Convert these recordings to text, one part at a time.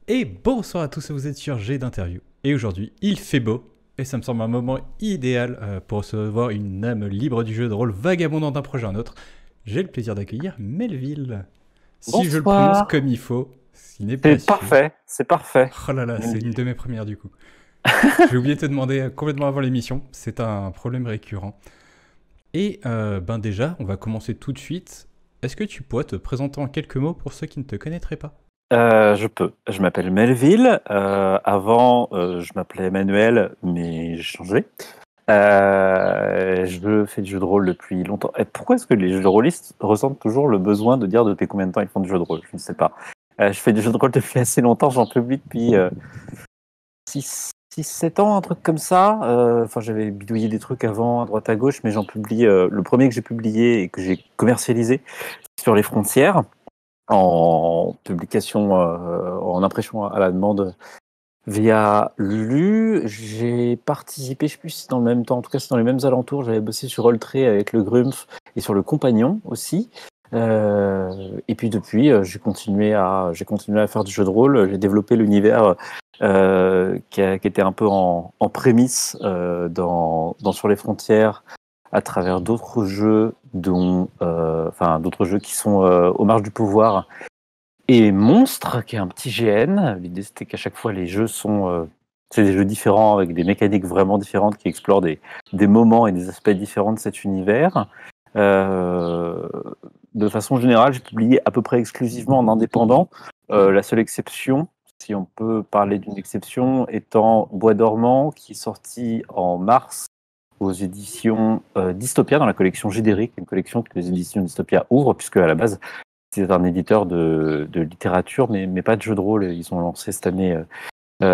Et bonsoir à tous, vous êtes sur G d'interview. Et aujourd'hui, il fait beau, et ça me semble un moment idéal pour recevoir une âme libre du jeu de rôle vagabondant d'un projet à un autre. J'ai le plaisir d'accueillir Melville. Si je le prononce Bonsoir. comme il faut, s'il n'est pas sûr. C'est parfait. Oh là là, c'est une Melville. de mes premières du coup. J'ai oublié de te demander complètement avant l'émission, c'est un problème récurrent. Et ben déjà, on va commencer tout de suite. Est-ce que tu pourrais te présenter en quelques mots pour ceux qui ne te connaîtraient pas? Je peux. Je m'appelle Melville. Avant, je m'appelais Emmanuel, mais j'ai changé. Je fais du jeu de rôle depuis longtemps. Et pourquoi est-ce que les jeux de rôlistes ressentent toujours le besoin de dire depuis combien de temps ils font du jeu de rôle? Je ne sais pas. Je fais du jeu de rôle depuis assez longtemps. J'en publie depuis 6-7 ans, un truc comme ça. Enfin, j'avais bidouillé des trucs avant, à droite à gauche, mais j'en publie. Le premier que j'ai publié et que j'ai commercialisé, c'est sur les frontières, en publication, en impression à la demande via Lulu. J'ai participé, je sais plus si c'est dans le même temps, en tout cas c'est dans les mêmes alentours. J'avais bossé sur Rolltray avec le Grumpf et sur le Compagnon aussi. Et puis depuis, j'ai continué à faire du jeu de rôle. J'ai développé l'univers qui était un peu en prémisse dans Sur les frontières à travers d'autres jeux d'autres jeux qui sont Aux marges du pouvoir et Monstre, qui est un petit GN. L'idée c'était qu'à chaque fois les jeux c'est des jeux différents avec des mécaniques vraiment différentes qui explorent des moments et des aspects différents de cet univers. Euh, de façon générale, j'ai publié à peu près exclusivement en indépendant. La seule exception, si on peut parler d'une exception, étant Bois dormant, qui est sorti en mars aux éditions Dystopia, dans la collection Gédéric, une collection que les éditions Dystopia ouvrent, puisque à la base, c'est un éditeur de littérature, mais pas de jeux de rôle. Ils ont lancé cette année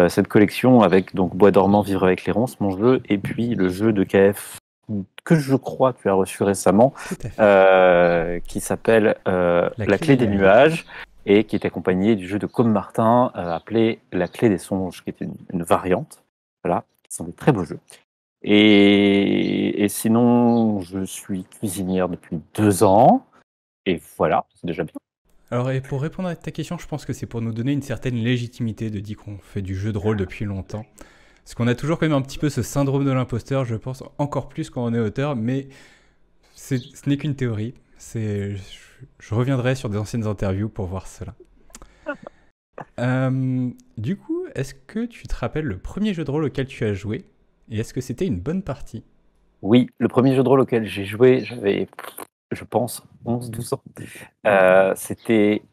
cette collection avec donc Bois dormant, Vivre avec les ronces, mon jeu, et puis le jeu de KF que je crois tu as reçu récemment, Tout à fait. qui s'appelle La La clé clé des des nuages. nuages, et qui est accompagné du jeu de Com Martin appelé La clé des songes, qui est une variante. Voilà, qui sont des très beaux jeux. Et sinon, je suis cuisinière depuis 2 ans, et voilà, c'est déjà bien. Alors, et pour répondre à ta question, je pense que c'est pour nous donner une certaine légitimité de dire qu'on fait du jeu de rôle depuis longtemps. Parce qu'on a toujours quand même un petit peu ce syndrome de l'imposteur, je pense, encore plus quand on est auteur, mais ce n'est qu'une théorie. Je reviendrai sur des anciennes interviews pour voir cela. Du coup, est-ce que tu te rappelles le premier jeu de rôle auquel tu as joué? Et est-ce que c'était une bonne partie? Oui, le premier jeu de rôle auquel j'ai joué, j'avais, je pense, 11-12 ans. C'était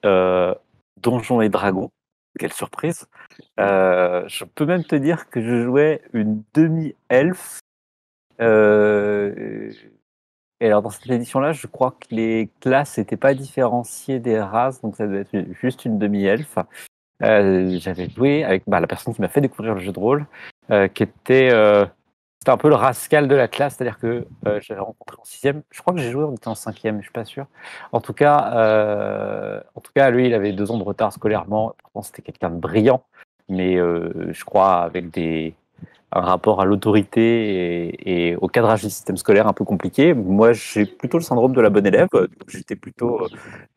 Donjons et Dragons. Quelle surprise. Je peux même te dire que je jouais une demi-elfe. Et alors, dans cette édition-là, je crois que les classes n'étaient pas différenciées des races, donc ça devait être juste une demi-elfe. J'avais joué avec la personne qui m'a fait découvrir le jeu de rôle, qui était c'était un peu le rascal de la classe, c'est-à-dire que j'avais rencontré en sixième. Je crois que j'ai joué, on était en cinquième, je suis pas sûr. En tout cas, lui, il avait 2 ans de retard scolairement. Pourtant, c'était quelqu'un de brillant, mais je crois avec un rapport à l'autorité et au cadrage du système scolaire un peu compliqué. Moi, j'ai plutôt le syndrome de la bonne élève, donc j'étais plutôt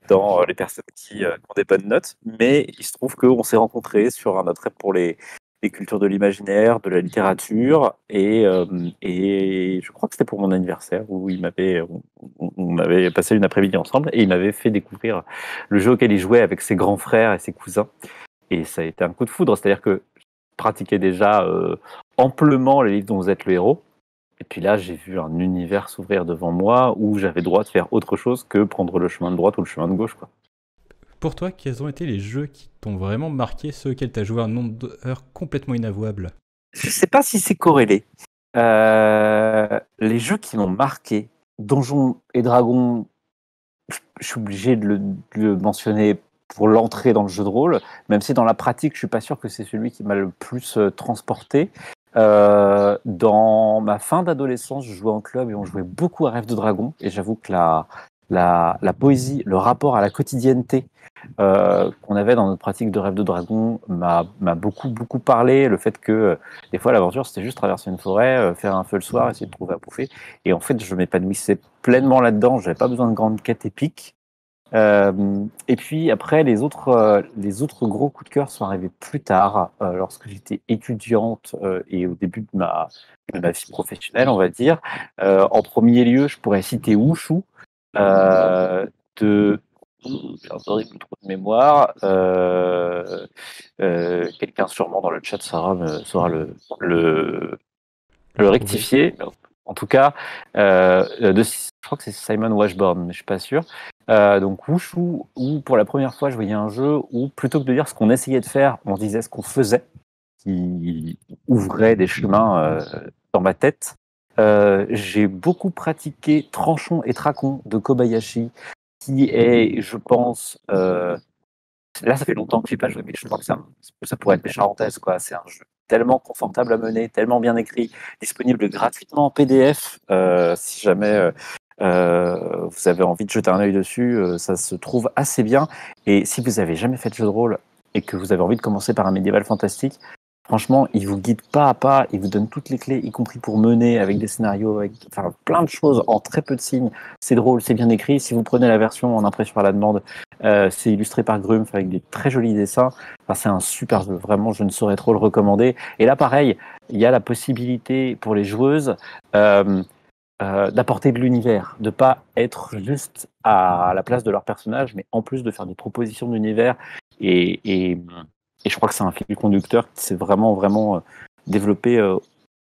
dans les personnes qui ont des bonnes notes, mais il se trouve qu'on s'est rencontrés sur un attrait pour les cultures de l'imaginaire, de la littérature, et je crois que c'était pour mon anniversaire où on avait passé une après-midi ensemble et il m'avait fait découvrir le jeu auquel il jouait avec ses grands frères et ses cousins. Et ça a été un coup de foudre, c'est-à-dire que je pratiquais déjà amplement les livres dont vous êtes le héros. Et puis là, j'ai vu un univers s'ouvrir devant moi où j'avais le droit de faire autre chose que prendre le chemin de droite ou le chemin de gauche, quoi. Pour toi, quels ont été les jeux qui t'ont vraiment marqué, ceux auxquels tu as joué un nombre d'heures complètement inavouable? Je ne sais pas si c'est corrélé. Les jeux qui m'ont marqué, Donjons et Dragons, je suis obligé de le mentionner pour l'entrée dans le jeu de rôle, même si dans la pratique, je suis pas sûr que c'est celui qui m'a le plus transporté. Dans ma fin d'adolescence, je jouais en club et on jouait beaucoup à Rêve de Dragon. Et j'avoue que la poésie, le rapport à la quotidienneté qu'on avait dans notre pratique de Rêve de Dragon m'a beaucoup, beaucoup parlé. Le fait que des fois, l'aventure, c'était juste traverser une forêt, faire un feu le soir, essayer de trouver à bouffer. Et en fait, je m'épanouissais pleinement là-dedans. J'avais pas besoin de grandes quêtes épiques. Et puis après, les autres gros coups de cœur sont arrivés plus tard, lorsque j'étais étudiante et au début de ma vie professionnelle, on va dire. En premier lieu, je pourrais citer Wushu, de... J'ai un horrible trou de mémoire. Quelqu'un sûrement dans le chat saura le retrouver. rectifier. En tout cas, je crois que c'est Simon Washburn, mais je suis pas sûr. Donc Wushu, où pour la première fois je voyais un jeu où plutôt que de dire ce qu'on essayait de faire, on disait ce qu'on faisait, qui ouvrait des chemins dans ma tête. J'ai beaucoup pratiqué Tranchon et Tracon de Kobayashi, qui est, je pense, là ça fait longtemps que j'ai pas joué, mais je crois que ça pourrait être mes charentaises, quoi. C'est un jeu tellement confortable à mener, tellement bien écrit, disponible gratuitement en PDF. Si jamais vous avez envie de jeter un œil dessus, ça se trouve assez bien. Et si vous avez jamais fait de jeu de rôle et que vous avez envie de commencer par un médiéval fantastique, franchement, il vous guide pas à pas, il vous donne toutes les clés, y compris pour mener avec des scénarios, avec enfin, plein de choses en très peu de signes. C'est drôle, c'est bien écrit. Si vous prenez la version en impression à la demande, c'est illustré par Grumpf avec des très jolis dessins. Enfin, c'est un super jeu, vraiment, je ne saurais trop le recommander. Et là, pareil, il y a la possibilité pour les joueuses d'apporter de l'univers, de pas être juste à la place de leur personnage, mais en plus de faire des propositions d'univers. Et je crois que c'est un fil conducteur qui s'est vraiment développé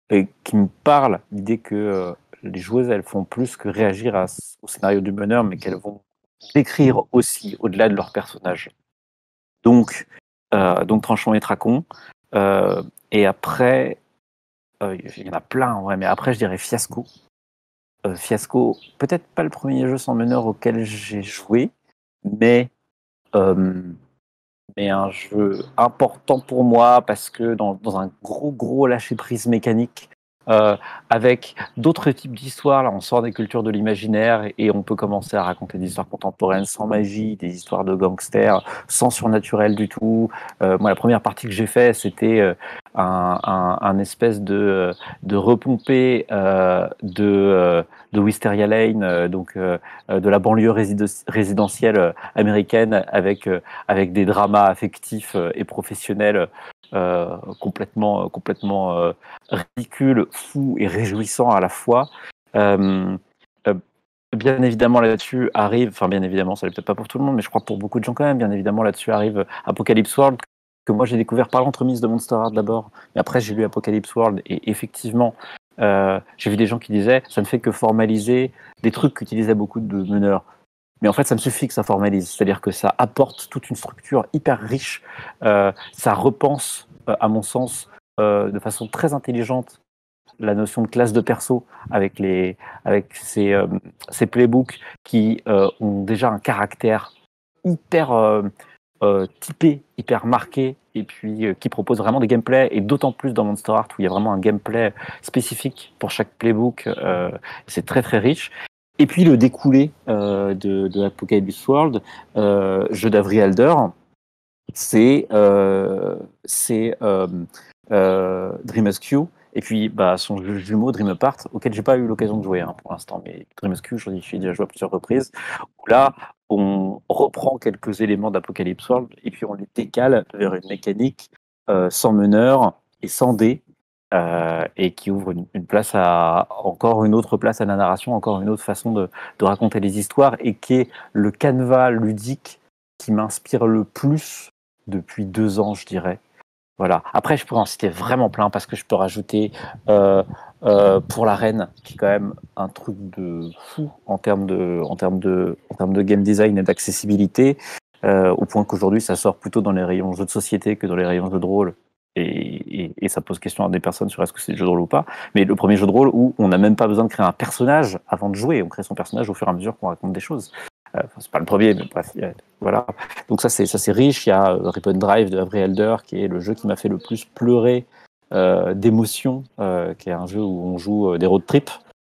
et qui me parle, l'idée que les joueuses, elles font plus que réagir au scénario du meneur, mais qu'elles vont décrire aussi au-delà de leur personnage. Donc Tranchon et Tracon. Et après, il y en a plein, ouais, mais après, je dirais Fiasco. Fiasco, peut-être pas le premier jeu sans meneur auquel j'ai joué, mais, euh, mais un jeu important pour moi parce que dans un gros lâcher-prise mécanique, euh, avec d'autres types d'histoires, là on sort des cultures de l'imaginaire et on peut commencer à raconter des histoires contemporaines sans magie, des histoires de gangsters, sans surnaturel du tout. Moi la première partie que j'ai fait c'était un espèce de repompé de Wisteria Lane, de la banlieue résidentielle américaine avec des dramas affectifs et professionnels complètement ridicule, fou et réjouissant à la fois. Euh, euh, Bien évidemment là-dessus arrive, enfin bien évidemment ça n'est peut-être pas pour tout le monde, mais je crois pour beaucoup de gens quand même, bien évidemment là-dessus arrive Apocalypse World, que moi j'ai découvert par l'entremise de Monster Art d'abord, mais après j'ai lu Apocalypse World et effectivement j'ai vu des gens qui disaient ça ne fait que formaliser des trucs qu'utilisaient beaucoup de meneurs. Mais en fait, ça me suffit que ça formalise, c'est-à-dire que ça apporte toute une structure hyper riche, ça repense, à mon sens, de façon très intelligente la notion de classe de perso avec ces playbooks qui ont déjà un caractère hyper typé, hyper marqué, et puis qui proposent vraiment des gameplays, et d'autant plus dans Monster Art où il y a vraiment un gameplay spécifique pour chaque playbook, c'est très riche. Et puis le découlé de Apocalypse World, jeu d'Avril Alder, c'est Dream Rescue, et puis son jeu jumeau Dream Apart, auquel j'ai pas eu l'occasion de jouer pour l'instant, mais Dream Rescue, j'y suis déjà joué à plusieurs reprises, où là, on reprend quelques éléments d'Apocalypse World, et puis on les décale vers une mécanique sans meneur et sans dés, et qui ouvre encore une autre place à la narration, encore une autre façon de raconter les histoires, et qui est le canevas ludique qui m'inspire le plus depuis 2 ans, je dirais. Voilà. Après, je pourrais en citer vraiment plein parce que je peux rajouter Pour la Reine, qui est quand même un truc de fou en termes de game design et d'accessibilité, au point qu'aujourd'hui, ça sort plutôt dans les rayons jeux de société que dans les rayons jeux de rôle. Et ça pose question à des personnes sur est-ce que c'est du jeu de rôle ou pas. Mais le premier jeu de rôle où on n'a même pas besoin de créer un personnage avant de jouer, on crée son personnage au fur et à mesure qu'on raconte des choses. C'est pas le premier, mais bref, voilà. Donc ça c'est riche. Il y a Rip and Drive de Avril Elder, qui est le jeu qui m'a fait le plus pleurer d'émotion, qui est un jeu où on joue des road trips,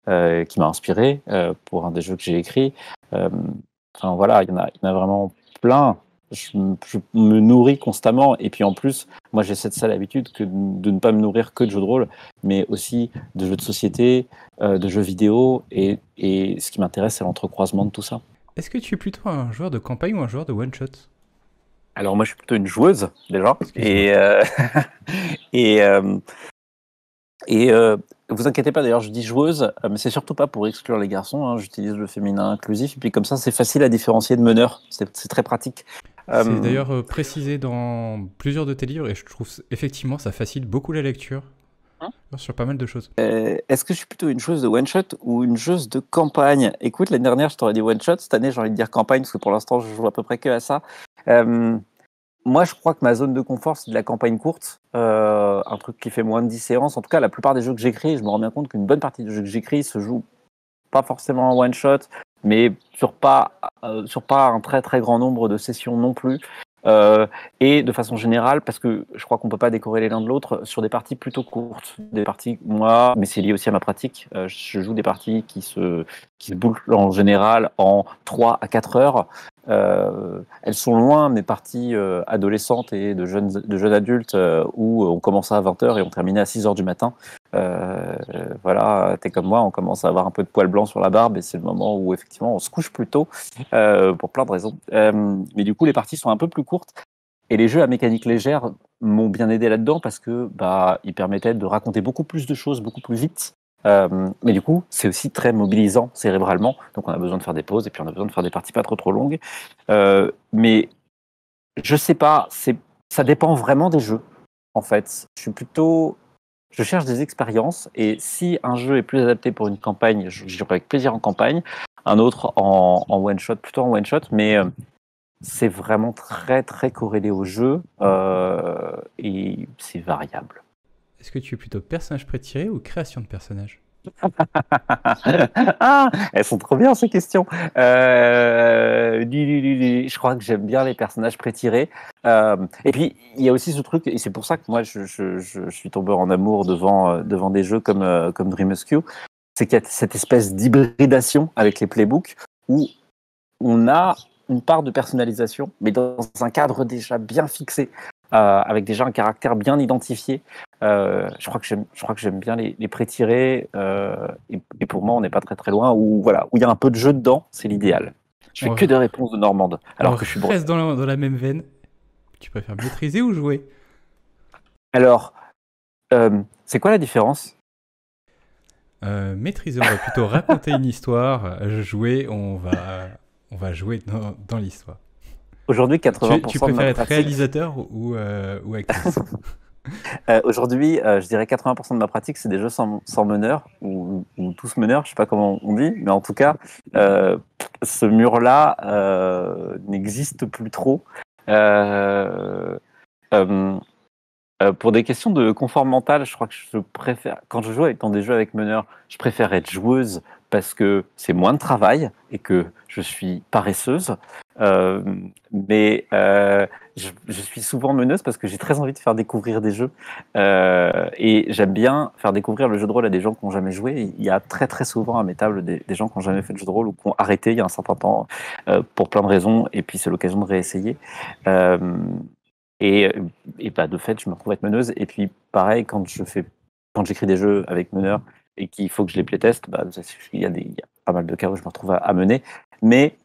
qui m'a inspiré pour un des jeux que j'ai écrit. Enfin voilà, il y en a vraiment plein. Je me nourris constamment, et puis en plus, moi j'ai cette sale habitude de ne pas me nourrir que de jeux de rôle, mais aussi de jeux de société, de jeux vidéo, et ce qui m'intéresse, c'est l'entrecroisement de tout ça. est-ce que tu es plutôt un joueur de campagne ou un joueur de one-shot? Alors moi, je suis plutôt une joueuse déjà, Excuse-moi. et euh, et vous inquiétez pas. D'ailleurs, je dis joueuse, mais c'est surtout pas pour exclure les garçons, hein. J'utilise le féminin inclusif, et puis comme ça, c'est facile à différencier de meneur. C'est très pratique. C'est Euh, d'ailleurs précisé dans plusieurs de tes livres et je trouve effectivement ça facilite beaucoup la lecture sur pas mal de choses. Est-ce que je suis plutôt une joueuse de one shot ou une joueuse de campagne? Écoute, l'année dernière, je t'aurais dit one shot. Cette année, j'ai envie de dire campagne parce que pour l'instant, je joue à peu près que à ça. Euh, Moi, je crois que ma zone de confort, c'est de la campagne courte, un truc qui fait moins de 10 séances. En tout cas, la plupart des jeux que j'écris, je me rends bien compte qu'une bonne partie des jeux que j'écris se jouent pas forcément en one shot, mais sur pas un très très grand nombre de sessions non plus. Et de façon générale, parce que je crois qu'on peut pas décorréler l'un de l'autre, sur des parties plutôt courtes. Des parties, moi, mais c'est lié aussi à ma pratique, je joue des parties qui se bouclent en général en 3 à 4 heures. Elles sont loin mes parties adolescentes et de jeunes adultes où on commençait à 20 heures et on terminait à 6 heures du matin. Voilà, t'es comme moi, on commence à avoir un peu de poil blanc sur la barbe et c'est le moment où effectivement on se couche plus tôt pour plein de raisons. Mais du coup, les parties sont un peu plus courtes et les jeux à mécanique légère m'ont bien aidé là-dedans parce que bah, ils permettaient de raconter beaucoup plus de choses beaucoup plus vite. Mais du coup, c'est aussi très mobilisant cérébralement, donc on a besoin de faire des pauses et puis on a besoin de faire des parties pas trop longues. Mais je sais pas, ça dépend vraiment des jeux. En fait, je cherche des expériences et si un jeu est plus adapté pour une campagne, j'irai avec plaisir en campagne. Un autre en one shot, plutôt en one shot, mais c'est vraiment très très corrélé au jeu et c'est variable. Est-ce que tu es plutôt personnage prétiré ou création de personnage? Ah, elles sont trop bien ces questions. Je crois que j'aime bien les personnages prétirés. Et puis il y a aussi ce truc, et c'est pour ça que moi je suis tombé en amour devant des jeux comme Dream Rescue, c'est qu'il y a cette espèce d'hybridation avec les playbooks où on a une part de personnalisation, mais dans un cadre déjà bien fixé, avec déjà un caractère bien identifié. Je crois que j'aime bien les pré-tirés, et pour moi, on n'est pas très très loin. Où voilà, où il y a un peu de jeu dedans, c'est l'idéal. Je fais On, que des réponses de Normande, on alors que je suis reste breton. dans la même veine. Tu préfères maîtriser ou jouer? Alors, c'est quoi la différence? Maîtriser, on va plutôt raconter une histoire. Jouer, on va jouer dans l'histoire. Aujourd'hui, Tu 80% de ma préfères être pratique. réalisateur ou actrice? Aujourd'hui, je dirais 80% de ma pratique, c'est des jeux sans meneur ou tous meneurs, je sais pas comment on dit, mais en tout cas, ce mur-là n'existe plus trop. Euh, euh, pour des questions de confort mental, je crois que je préfère, quand je joue dans des jeux avec meneur, je préfère être joueuse parce que c'est moins de travail et que je suis paresseuse. Euh, mais je suis souvent meneuse parce que j'ai très envie de faire découvrir des jeux. Et j'aime bien faire découvrir le jeu de rôle à des gens qui n'ont jamais joué. Il y a très très souvent à mes tables des gens qui n'ont jamais fait de jeu de rôle ou qui ont arrêté il y a un certain temps pour plein de raisons. Et puis c'est l'occasion de réessayer. Euh, et, et bah, de fait, je me retrouve être meneuse. Et puis, pareil, quand j'écris des jeux avec meneur et qu'il faut que je les playteste, bah, il y a pas mal de cas où je me retrouve à mener. Mais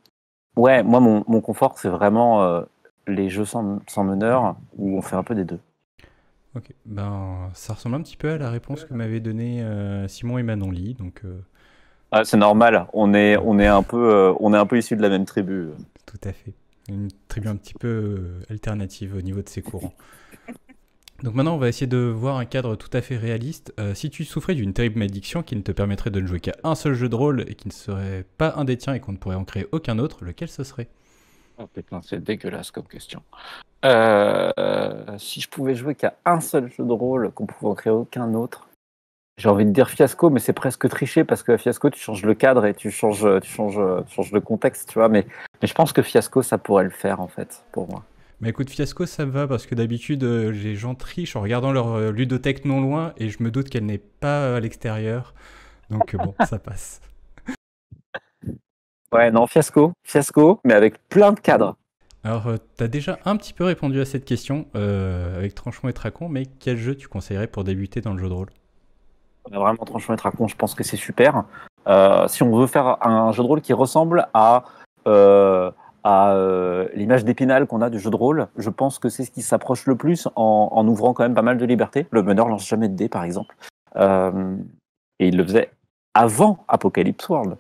ouais, moi, mon confort, c'est vraiment les jeux sans meneur où on fait un peu des deux. Ok, ben ça ressemble un petit peu à la réponse que m'avaient donnée Simon et Manon Lee, donc Ah, c'est normal, on est un peu issus de la même tribu. tout à fait. Une tribu un petit peu alternative au niveau de ses courants. Donc maintenant, on va essayer de voir un cadre tout à fait réaliste. Si tu souffrais d'une terrible malédiction qui ne te permettrait de ne jouer qu'à un seul jeu de rôle et qui ne serait pas un des tiens et qu'on ne pourrait en créer aucun autre, lequel ce serait? Oh putain, c'est dégueulasse comme question. Si je pouvais jouer qu'à un seul jeu de rôle, qu'on pouvait en créer aucun autre, j'ai envie de dire Fiasco, mais c'est presque triché parce que à Fiasco, tu changes le cadre et tu changes le contexte, tu vois. Mais je pense que Fiasco, ça pourrait le faire en fait, pour moi. Mais écoute, Fiasco, ça me va parce que d'habitude, les gens trichent en regardant leur ludothèque non loin et je me doute qu'elle n'est pas à l'extérieur. Donc bon, ça passe. Ouais, non, Fiasco, mais avec plein de cadres. Alors, t'as déjà un petit peu répondu à cette question avec Tranchement et Tracon, mais quel jeu tu conseillerais pour débuter dans le jeu de rôle? On a vraiment Tranchant et Tracon, je pense que c'est super. Si on veut faire un jeu de rôle qui ressemble à à l'image d'Épinal qu'on a du jeu de rôle, je pense que c'est ce qui s'approche le plus en ouvrant quand même pas mal de liberté. Le meneur lance jamais de dés, par exemple. Et il le faisait avant Apocalypse World.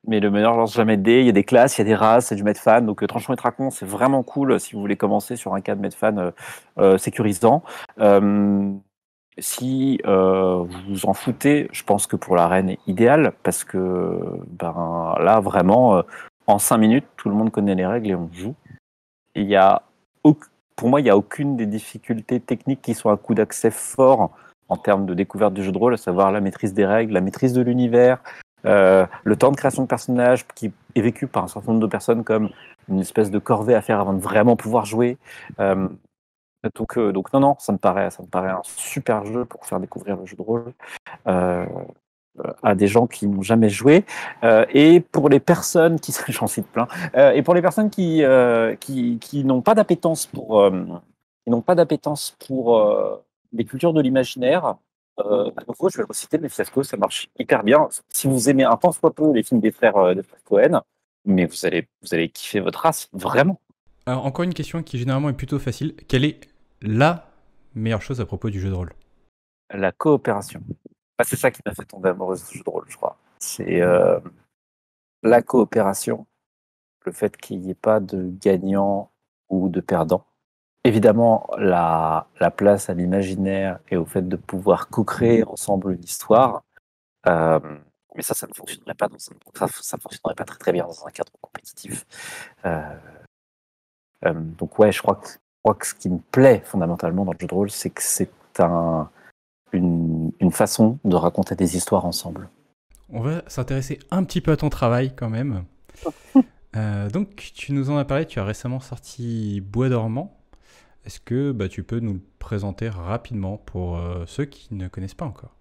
Mais le meneur lance jamais de dés. Il y a des classes, il y a des races, c'est du Medfan. Donc Tranchant et Tracon, c'est vraiment cool si vous voulez commencer sur un cadre Medfan sécurisant. Si vous vous en foutez, je pense que pour l'arène est idéal parce que là vraiment en 5 minutes tout le monde connaît les règles et on joue. Il y a pour moi il n'y a aucune des difficultés techniques qui sont un coup d'accès fort en termes de découverte du jeu de rôle, à savoir la maîtrise des règles, la maîtrise de l'univers, le temps de création de personnages qui est vécu par un certain nombre de personnes comme une espèce de corvée à faire avant de vraiment pouvoir jouer. Donc non, ça me paraît un super jeu pour faire découvrir le jeu de rôle à des gens qui n'ont jamais joué. Et pour les personnes qui, j'en cite plein, et pour les personnes qui n'ont pas d'appétence pour, les cultures de l'imaginaire, à nouveau, je vais reciter mes fiascos, ça marche hyper bien. Si vous aimez un tant soit peu les films des frères Cohen, mais vous allez kiffer votre race, vraiment. Alors, encore une question qui généralement est plutôt facile. Quelle est la meilleure chose à propos du jeu de rôle? La coopération. C'est ça qui m'a fait tomber amoureuse du jeu de rôle, je crois. C'est la coopération, le fait qu'il n'y ait pas de gagnant ou de perdant. Évidemment, la place à l'imaginaire et au fait de pouvoir co-créer ensemble une histoire. Mais ça ne fonctionnerait pas ça fonctionnerait pas très très bien dans un cadre compétitif. Donc ouais, je crois que ce qui me plaît fondamentalement dans le jeu de rôle, c'est que c'est une façon de raconter des histoires ensemble. On va s'intéresser un petit peu à ton travail quand même. Donc tu nous en as parlé, tu as récemment sorti Bois dormant. Est-ce que tu peux nous le présenter rapidement pour ceux qui ne connaissent pas encore?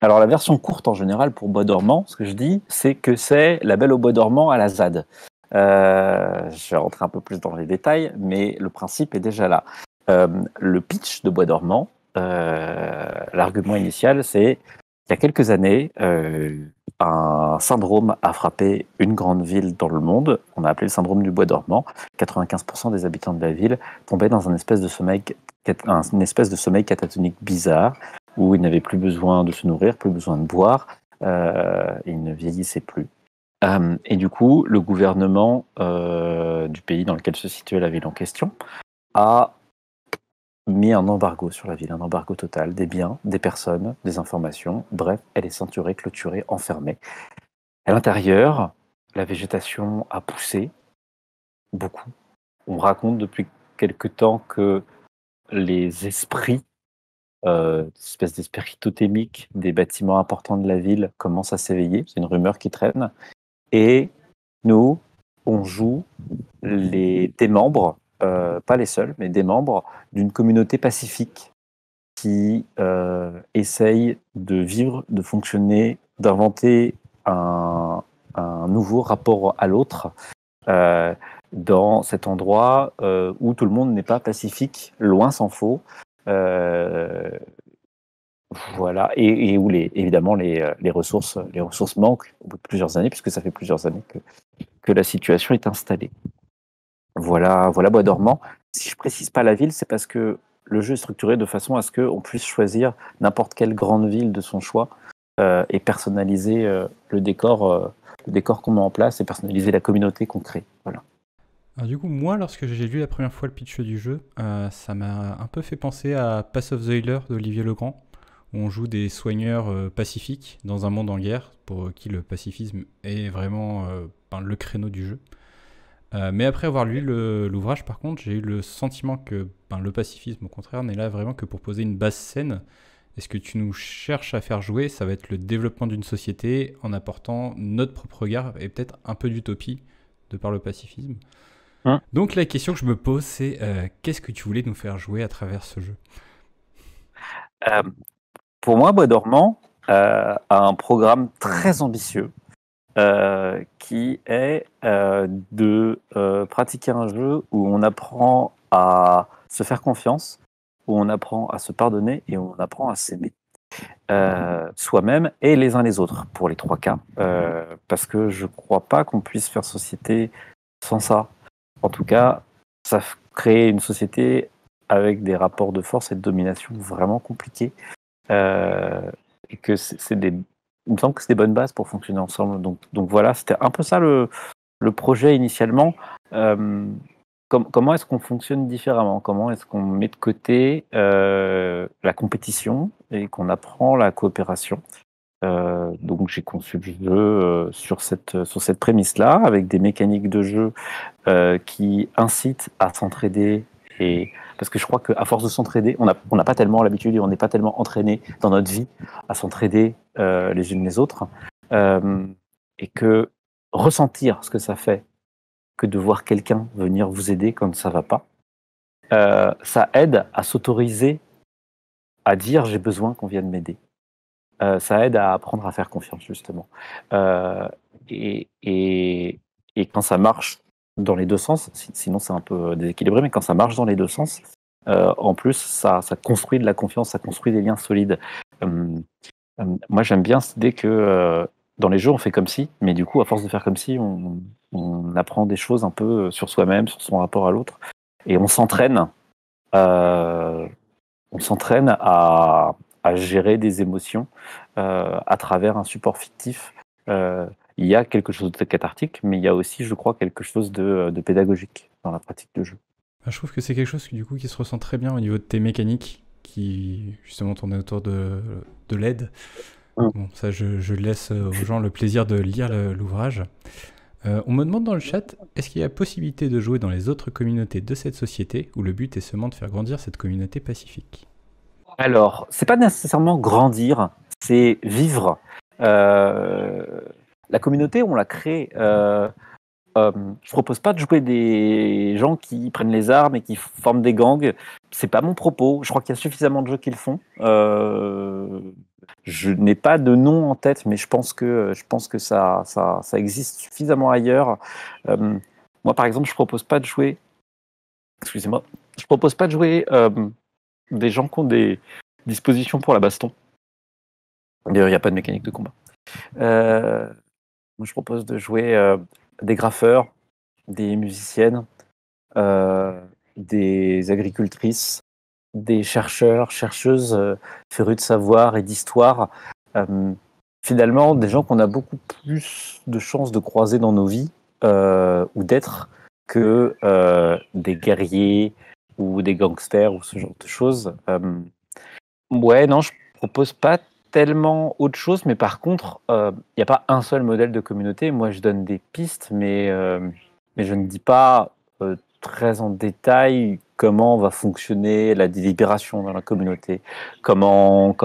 Alors la version courte en général pour Bois dormant, ce que je dis, c'est que c'est La Belle au Bois dormant à la ZAD. Je vais rentrer un peu plus dans les détails, mais le principe est déjà là. Le pitch de Bois dormant, l'argument initial, c'est il y a quelques années, un syndrome a frappé une grande ville dans le monde. On a appelé le syndrome du Bois dormant. 95% des habitants de la ville tombaient dans une espèce de sommeil catatonique bizarre, où ils n'avaient plus besoin de se nourrir, plus besoin de boire, ils ne vieillissaient plus. Et du coup, le gouvernement du pays dans lequel se situait la ville en question a mis un embargo sur la ville, un embargo total des biens, des personnes, des informations. Bref, elle est ceinturée, clôturée, enfermée. À l'intérieur, la végétation a poussé beaucoup. On raconte depuis quelque temps que les esprits, espèces d'esprits totémiques des bâtiments importants de la ville commencent à s'éveiller. C'est une rumeur qui traîne. Et nous, on joue des membres, pas les seuls, mais des membres d'une communauté pacifique qui essaye de vivre, de fonctionner, d'inventer un nouveau rapport à l'autre dans cet endroit où tout le monde n'est pas pacifique, loin s'en faut. Voilà, et où évidemment les ressources manquent au bout de plusieurs années, puisque ça fait plusieurs années que la situation est installée. Voilà Bois dormant. Si je précise pas la ville, c'est parce que le jeu est structuré de façon à ce qu'on puisse choisir n'importe quelle grande ville de son choix et personnaliser le décor qu'on met en place et personnaliser la communauté qu'on crée. Voilà. Alors du coup, moi, lorsque j'ai lu la première fois le pitch du jeu, ça m'a un peu fait penser à Pass of the Healer d'Olivier Legrand, où on joue des soigneurs pacifiques dans un monde en guerre, pour qui le pacifisme est vraiment le créneau du jeu. Mais après avoir lu l'ouvrage, par contre, j'ai eu le sentiment que le pacifisme, au contraire, n'est là vraiment que pour poser une base saine. Et ce que tu nous cherches à faire jouer, ça va être le développement d'une société en apportant notre propre regard et peut-être un peu d'utopie de par le pacifisme. Donc la question que je me pose, c'est qu'est-ce que tu voulais nous faire jouer à travers ce jeu? Pour moi, Bois dormant a un programme très ambitieux qui est de pratiquer un jeu où on apprend à se faire confiance, où on apprend à se pardonner et où on apprend à s'aimer. soi-même et les uns les autres, pour les 3 cas. Parce que je crois pas qu'on puisse faire société sans ça. En tout cas, ça crée une société avec des rapports de force et de domination vraiment compliqués. Et que il me semble que c'est des bonnes bases pour fonctionner ensemble. Donc voilà, c'était un peu ça le projet initialement. Comment est-ce qu'on fonctionne différemment? Comment est-ce qu'on met de côté la compétition et qu'on apprend la coopération? Donc j'ai conçu le jeu sur cette prémisse-là, avec des mécaniques de jeu qui incitent à s'entraider. Parce que je crois qu'à force de s'entraider, on n'a pas tellement l'habitude et on n'est pas tellement entraîné dans notre vie à s'entraider les unes les autres. Et que ressentir ce que ça fait que de voir quelqu'un venir vous aider quand ça va pas, ça aide à s'autoriser à dire j'ai besoin qu'on vienne m'aider. Ça aide à apprendre à faire confiance, justement. Et quand ça marche dans les deux sens, sinon c'est un peu déséquilibré, mais quand ça marche dans les deux sens, en plus, ça construit de la confiance, ça construit des liens solides. Moi, j'aime bien cette idée que dans les jeux, on fait comme si, mais du coup, à force de faire comme si, on apprend des choses un peu sur soi-même, sur son rapport à l'autre, et on s'entraîne à gérer des émotions à travers un support fictif. Il y a quelque chose de cathartique, mais il y a aussi, je crois, quelque chose de pédagogique dans la pratique de jeu. Je trouve que c'est quelque chose du coup qui se ressent très bien au niveau de tes mécaniques, qui justement tournent autour de l'aide. Bon, ça, je laisse aux gens le plaisir de lire l'ouvrage. On me demande dans le chat, est-ce qu'il y a possibilité de jouer dans les autres communautés de cette société, où le but est seulement de faire grandir cette communauté pacifique? Alors, c'est pas nécessairement grandir, c'est vivre. La communauté, on l'a créée. Je propose pas de jouer des gens qui prennent les armes et qui forment des gangs. C'est pas mon propos. Je crois qu'il y a suffisamment de jeux qui le font. Je n'ai pas de nom en tête, mais je pense que ça existe suffisamment ailleurs. Moi, par exemple, je propose pas de jouer. Excusez-moi. Je propose pas de jouer des gens qui ont des dispositions pour la baston. D'ailleurs, il n'y a pas de mécanique de combat. Moi, je propose de jouer des graffeurs, des musiciennes, des agricultrices, des chercheurs, chercheuses férus de savoir et d'histoire. Finalement, des gens qu'on a beaucoup plus de chances de croiser dans nos vies ou d'être que des guerriers ou des gangsters ou ce genre de choses. Ouais, non, je propose pas tellement autre chose, mais par contre, il n'y a pas un seul modèle de communauté. Moi, je donne des pistes, mais je ne dis pas très en détail comment va fonctionner la délibération dans la communauté, comment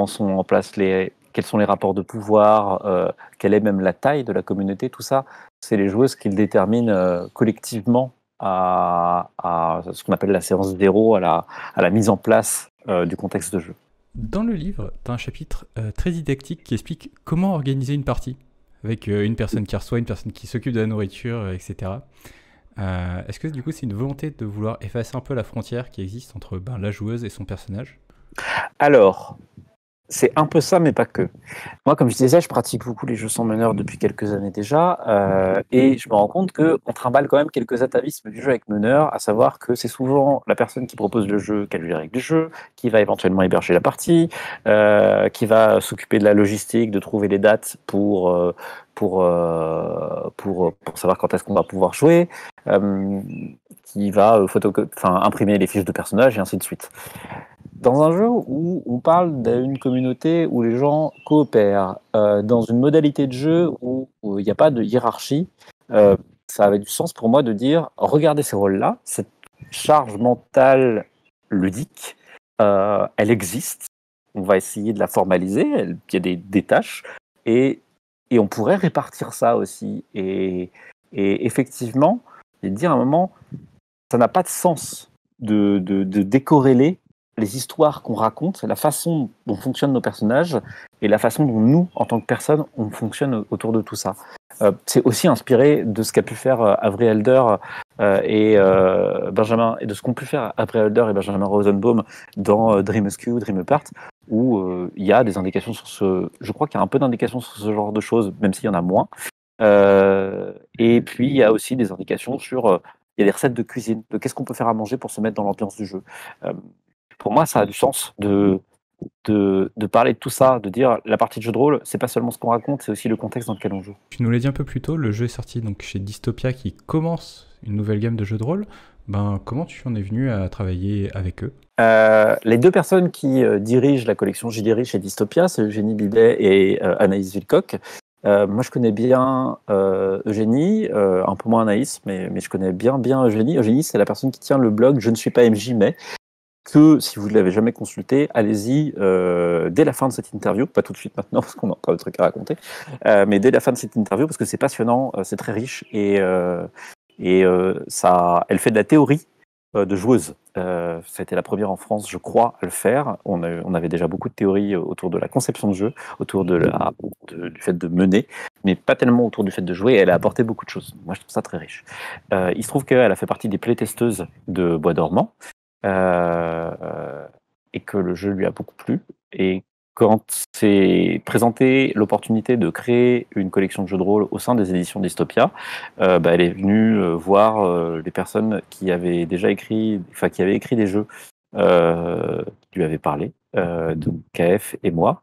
sont en place quels sont les rapports de pouvoir, quelle est même la taille de la communauté, tout ça, c'est les joueuses qui le déterminent collectivement à ce qu'on appelle la séance zéro, à la mise en place du contexte de jeu. Dans le livre, tu as un chapitre très didactique qui explique comment organiser une partie, avec une personne qui reçoit, une personne qui s'occupe de la nourriture, etc. Est-ce que du coup c'est une volonté de vouloir effacer un peu la frontière qui existe entre la joueuse et son personnage? Alors, c'est un peu ça, mais pas que. Moi, comme je disais, je pratique beaucoup les jeux sans meneur depuis quelques années déjà, et je me rends compte qu'on trimballe quand même quelques atavismes du jeu avec meneur, à savoir que c'est souvent la personne qui propose le jeu, qui a lu les règles du jeu, qui va éventuellement héberger la partie, qui va s'occuper de la logistique, de trouver les dates pour savoir quand est-ce qu'on va pouvoir jouer, qui va imprimer les fiches de personnages et ainsi de suite. Dans un jeu où on parle d'une communauté où les gens coopèrent, dans une modalité de jeu où il n'y a pas de hiérarchie, ça avait du sens pour moi de dire, regardez ces rôles-là, cette charge mentale ludique, elle existe, on va essayer de la formaliser, il y a des tâches, et on pourrait répartir ça aussi. Et effectivement, et dire à un moment, ça n'a pas de sens de décorréler les histoires qu'on raconte, la façon dont fonctionnent nos personnages et la façon dont nous, en tant que personnes, on fonctionne autour de tout ça. C'est aussi inspiré de ce qu'a pu faire Avery Alder et Benjamin, et de ce qu'ont pu faire Avery Alder et Benjamin Rosenbaum dans Dream Askew, Dream Apart, où il y a des indications sur ce. Je crois qu'il y a un peu d'indications sur ce genre de choses, même s'il y en a moins. Et puis il y a aussi des indications sur. Il y a des recettes de cuisine, de qu'est-ce qu'on peut faire à manger pour se mettre dans l'ambiance du jeu. Euh, pour moi, ça a du sens de parler de tout ça, de dire la partie de jeu de rôle, c'est pas seulement ce qu'on raconte, c'est aussi le contexte dans lequel on joue. Tu nous l'as dit un peu plus tôt, le jeu est sorti donc chez Dystopia qui commence une nouvelle gamme de jeux de rôle. Ben, comment tu en es venu à travailler avec eux? Les deux personnes qui dirigent la collection J'y dirige chez Dystopia, c'est Eugénie Bidet et Anaïs Villecoq. Moi, je connais bien Eugénie, un peu moins Anaïs, mais je connais bien Eugénie. Eugénie, c'est la personne qui tient le blog Je ne suis pas MJ, mais que si vous ne l'avez jamais consulté, allez-y dès la fin de cette interview, pas tout de suite maintenant parce qu'on a encore des trucs à raconter, mais dès la fin de cette interview parce que c'est passionnant, c'est très riche et ça, elle fait de la théorie de joueuse. Ça a été la première en France, je crois, à le faire. On avait déjà beaucoup de théories autour de la conception de jeu, autour du fait de mener, mais pas tellement autour du fait de jouer. Elle a apporté beaucoup de choses. Moi, je trouve ça très riche. Il se trouve qu'elle a fait partie des playtesteuses de Bois dormant et que le jeu lui a beaucoup plu. Et quand s'est présentée l'opportunité de créer une collection de jeux de rôle au sein des éditions Dystopia, elle est venue voir les personnes qui avaient déjà écrit, enfin qui avaient écrit des jeux, qui lui avaient parlé, donc KF et moi,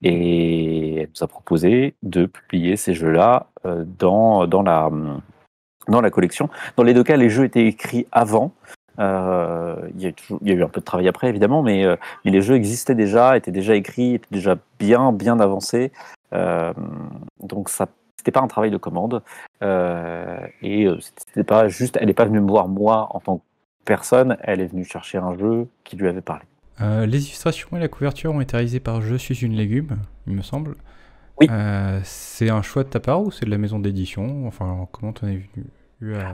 et elle nous a proposé de publier ces jeux-là dans la collection. Dans les deux cas, les jeux étaient écrits avant. Il y a eu un peu de travail après, évidemment, mais les jeux existaient déjà, étaient déjà écrits, étaient déjà bien avancés. Donc, ça, c'était pas un travail de commande. C'était pas juste, elle n'est pas venue me voir moi en tant que personne, elle est venue chercher un jeu qui lui avait parlé. Les illustrations et la couverture ont été réalisées par Je suis une légume, il me semble. Oui. C'est un choix de ta part ou c'est de la maison d'édition? Enfin, comment t'en es venu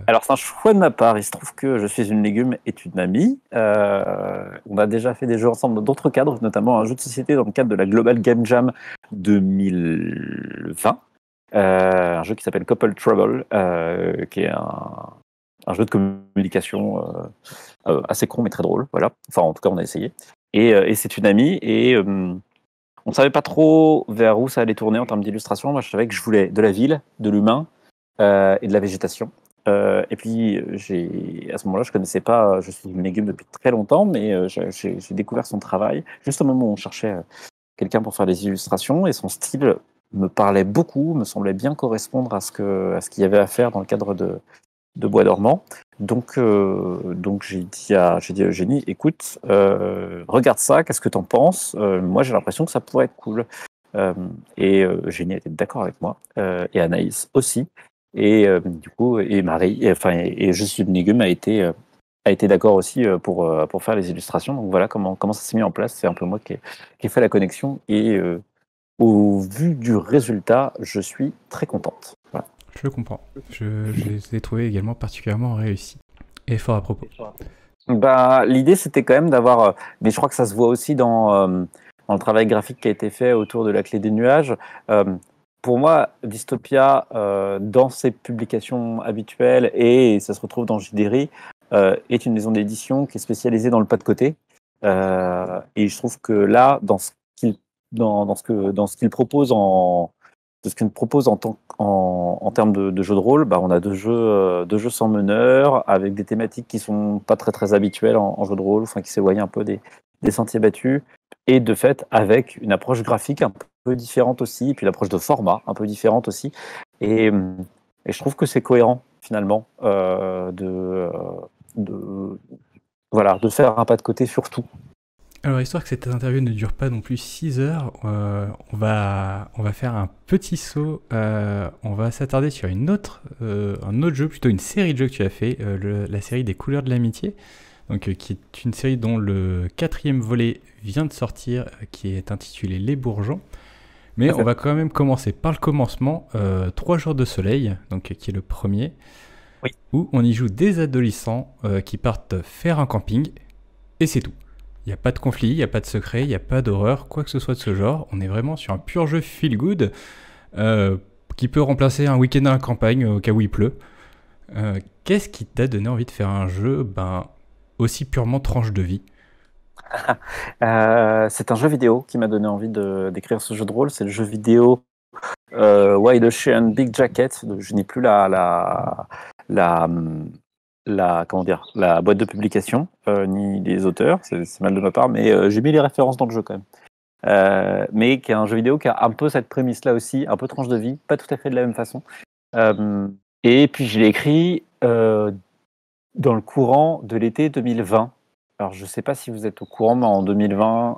Alors, c'est un choix de ma part. Il se trouve que Je suis une légume est une amie. On a déjà fait des jeux ensemble dans d'autres cadres, notamment un jeu de société dans le cadre de la Global Game Jam 2020. Un jeu qui s'appelle Couple Trouble, qui est un jeu de communication assez con mais très drôle. Voilà. Enfin, en tout cas, on a essayé. Et c'est une amie. Et on ne savait pas trop vers où ça allait tourner en termes d'illustration. Moi, je savais que je voulais de la ville, de l'humain et de la végétation. Et puis, à ce moment-là, je connaissais pas Je suis une légume depuis très longtemps, mais j'ai découvert son travail juste au moment où on cherchait quelqu'un pour faire les illustrations, et son style me parlait beaucoup, me semblait bien correspondre à ce qu'il y avait à faire dans le cadre de Bois dormant. Donc j'ai dit à Eugénie, écoute, regarde ça, qu'est-ce que t'en penses? Moi, j'ai l'impression que ça pourrait être cool. Et Eugénie était d'accord avec moi, et Anaïs aussi. Et du coup, et Marie, et Je suis une légume a été d'accord aussi pour faire les illustrations. Donc voilà comment ça s'est mis en place. C'est un peu moi qui ai fait la connexion. Et au vu du résultat, je suis très contente. Voilà. Je comprends. Je les ai trouvés également particulièrement réussis. Et fort à propos. L'idée, c'était quand même d'avoir... mais je crois que ça se voit aussi dans le travail graphique qui a été fait autour de la clé des nuages. Pour moi, Dystopia, dans ses publications habituelles, et ça se retrouve dans JDRI, est une maison d'édition qui est spécialisée dans le pas de côté. Et je trouve que là, dans ce qu'il propose en termes de jeux de rôle, on a deux jeux sans meneur, avec des thématiques qui sont pas très très habituelles en jeu de rôle, enfin qui s'éloignent un peu des sentiers battus, et de fait avec une approche graphique un peu différente aussi, et puis l'approche de format un peu différente aussi, et je trouve que c'est cohérent finalement de faire un pas de côté sur tout. Alors, histoire que cette interview ne dure pas non plus 6 heures, on va faire un petit saut. On va s'attarder sur un autre jeu, plutôt une série de jeux que tu as fait, la série des couleurs de l'amitié, donc, qui est une série dont le 4e volet vient de sortir, qui est intitulé Les Bourgeons. Mais on va quand même commencer par le commencement, 3 jours de soleil, donc, qui est le premier, oui, où on y joue des adolescents qui partent faire un camping, et c'est tout. Il n'y a pas de conflit, il n'y a pas de secret, il n'y a pas d'horreur, quoi que ce soit de ce genre. On est vraiment sur un pur jeu feel good qui peut remplacer un week-end à la campagne au cas où il pleut. Qu'est-ce qui t'a donné envie de faire un jeu aussi purement tranche de vie? C'est un jeu vidéo qui m'a donné envie d'écrire ce jeu de rôle. C'est le jeu vidéo Wide Ocean Big Jacket. Donc, je n'ai plus la, comment dire, la boîte de publication, ni les auteurs. C'est mal de ma part, mais j'ai mis les références dans le jeu quand même. Mais qui est un jeu vidéo qui a un peu cette prémisse-là aussi, un peu tranche de vie, pas tout à fait de la même façon. Et puis je l'ai écrit dans le courant de l'été 2020. Alors je ne sais pas si vous êtes au courant, mais en 2020,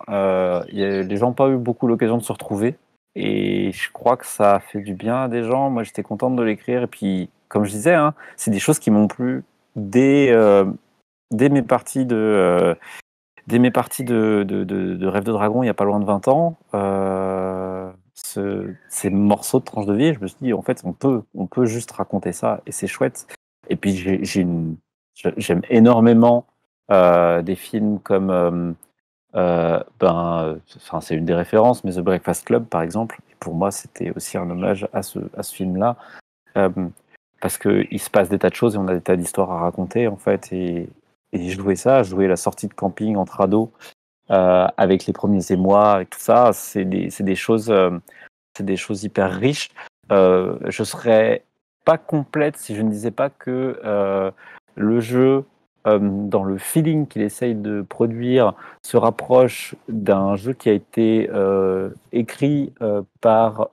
les gens n'ont pas eu beaucoup l'occasion de se retrouver. Et je crois que ça a fait du bien à des gens. Moi, j'étais contente de l'écrire. Et puis, comme je disais, hein, c'est des choses qui m'ont plu dès mes parties de Rêve de Dragon, il n'y a pas loin de 20 ans. Ces morceaux de tranche de vie, je me suis dit, en fait, on peut juste raconter ça. Et c'est chouette. Et puis, j'aime énormément des films comme... c'est une des références, mais The Breakfast Club, par exemple. Et pour moi, c'était aussi un hommage à ce film-là. Parce qu'il se passe des tas de choses et on a des tas d'histoires à raconter, en fait. Et je jouais la sortie de camping entre ados, avec les premiers émois, avec tout ça. C'est des choses hyper riches. Je serais pas complète si je ne disais pas que le jeu, dans le feeling qu'il essaye de produire, se rapproche d'un jeu qui a été écrit par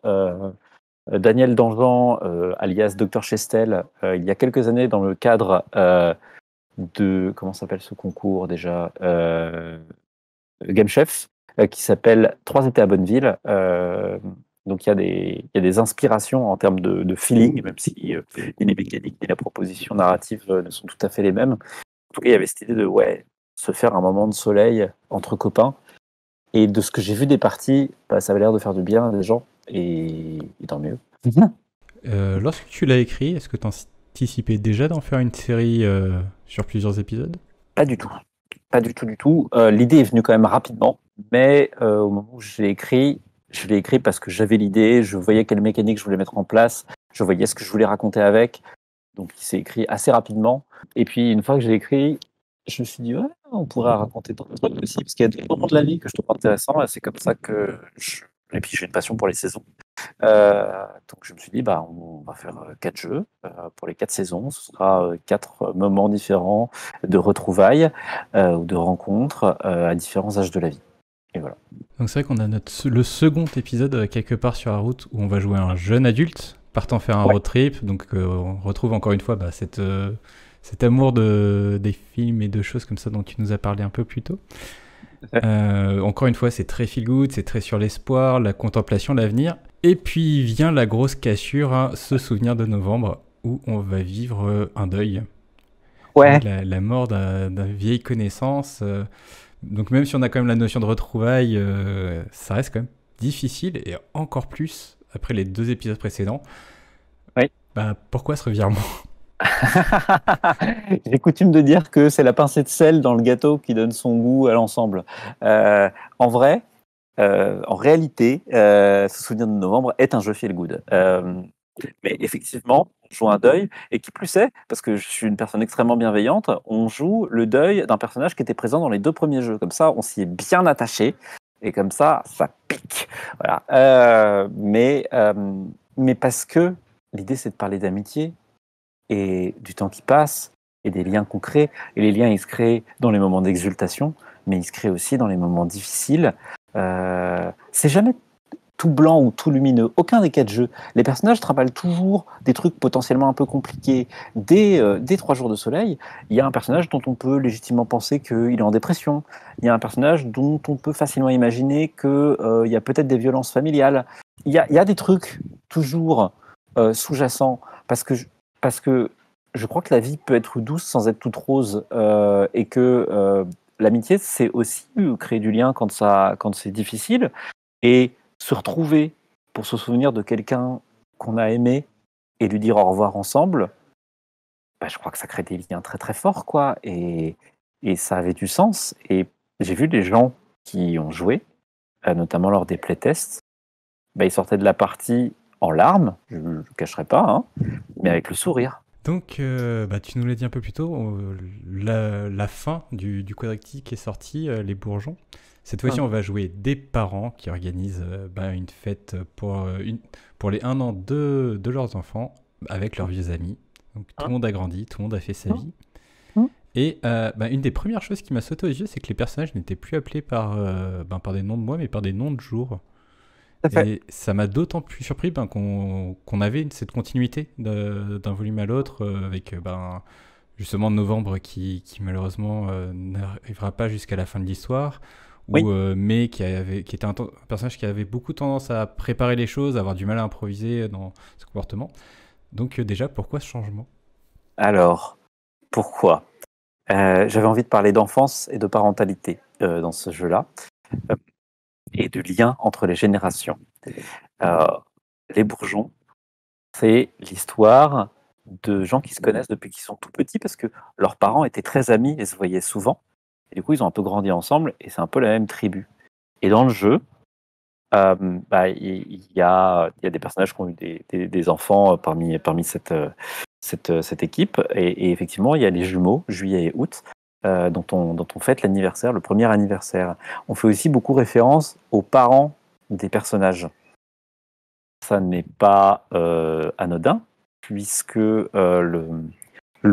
Daniel Dangean, alias Dr Chestel, il y a quelques années dans le cadre de... Comment s'appelle ce concours déjà Game Chef, qui s'appelle 3 étés à Bonneville. Donc il y a des inspirations en termes de feeling, même si les mécaniques et la proposition narrative ne sont tout à fait les mêmes. En tout cas, il y avait cette idée de se faire un moment de soleil entre copains. Et de ce que j'ai vu des parties, ça avait l'air de faire du bien à des gens, et tant mieux. Lorsque tu l'as écrit, est-ce que tu anticipais déjà d'en faire une série sur plusieurs épisodes ? Pas du tout. Pas du tout, du tout. L'idée est venue quand même rapidement, mais au moment où je l'ai écrit parce que j'avais l'idée, je voyais quelle mécanique je voulais mettre en place, je voyais ce que je voulais raconter avec. Donc il s'est écrit assez rapidement. Et puis une fois que j'ai écrit, je me suis dit, on pourrait raconter d'autres trucs aussi, parce qu'il y a des moments de la vie que je trouve intéressants, et c'est comme ça que Et puis j'ai une passion pour les saisons. Donc je me suis dit, on va faire 4 jeux pour les 4 saisons. Ce sera 4 moments différents de retrouvailles ou de rencontres à différents âges de la vie. Et voilà. Donc c'est vrai qu'on a le second épisode quelque part sur la route où on va jouer un jeune adulte partant faire un road trip. Donc on retrouve encore une fois cet amour des films et de choses comme ça dont tu nous as parlé un peu plus tôt. Encore une fois, c'est très feel good, c'est très sur l'espoir, la contemplation, l'avenir. Et puis vient la grosse cassure, ce souvenir de novembre où on va vivre un deuil. Ouais. La mort d'une vieille connaissance. Donc même si on a quand même la notion de retrouvailles, ça reste quand même difficile, et encore plus après les 2 épisodes précédents. Oui. Pourquoi ce revirement ? J'ai coutume de dire que c'est la pincée de sel dans le gâteau qui donne son goût à l'ensemble. En vrai, en réalité, ce souvenir de novembre est un jeu feel good. Mais effectivement, on joue un deuil, et qui plus est, parce que je suis une personne extrêmement bienveillante, on joue le deuil d'un personnage qui était présent dans les 2 premiers jeux. Comme ça, on s'y est bien attaché, et comme ça pique. Voilà. Mais parce que l'idée, c'est de parler d'amitié, et du temps qui passe, et des liens qu'on crée. Et les liens, ils se créent dans les moments d'exultation, mais ils se créent aussi dans les moments difficiles. C'est jamais tout blanc ou tout lumineux. Aucun des 4 jeux. Les personnages travaillent toujours des trucs potentiellement un peu compliqués. Dès 3 jours de soleil, il y a un personnage dont on peut légitimement penser qu'il est en dépression. Il y a un personnage dont on peut facilement imaginer qu'il y a peut-être des violences familiales. Il y a des trucs toujours sous-jacents, parce que je crois que la vie peut être douce sans être toute rose, et que l'amitié, c'est aussi créer du lien quand c'est difficile, et se retrouver pour se souvenir de quelqu'un qu'on a aimé et lui dire au revoir ensemble. Je crois que ça crée des liens très très forts, quoi, et ça avait du sens. Et j'ai vu des gens qui ont joué, notamment lors des playtests, ils sortaient de la partie en larmes, je ne le cacherai pas, hein, mais avec le sourire. Donc, bah, tu nous l'as dit un peu plus tôt, la fin du quadriptyque est sortie, les bourgeons. Cette fois-ci, Hum, on va jouer des parents qui organisent bah, une fête pour les 1 an de leurs enfants avec leurs hum, vieux amis. Donc, tout hum, le monde a grandi, tout le monde a fait sa hum, vie. hum. Et bah, une des premières choses qui m'a sauté aux yeux, c'est que les personnages n'étaient plus appelés par des noms de mois, mais par des noms de jours. Tout à fait. Et ça m'a d'autant plus surpris qu'on avait cette continuité d'un volume à l'autre, avec justement novembre qui malheureusement n'arrivera pas jusqu'à la fin de l'histoire, Oui. ou mai qui était un personnage qui avait beaucoup tendance à préparer les choses, à avoir du mal à improviser dans ce comportement. Donc déjà, pourquoi ce changement? Alors, pourquoi? J'avais envie de parler d'enfance et de parentalité dans ce jeu-là, euh, et de lien entre les générations. Euh, les bourgeons, c'est l'histoire de gens qui se connaissent depuis qu'ils sont tout petits parce que leurs parents étaient très amis et se voyaient souvent. Et du coup, ils ont un peu grandi ensemble et c'est un peu la même tribu. Et dans le jeu, il y a des personnages qui ont eu des enfants parmi cette équipe. Et effectivement, il y a les jumeaux, juillet et août, dont on fête l'anniversaire, le premier anniversaire. On fait aussi beaucoup référence aux parents des personnages. Ça n'est pas anodin, puisque le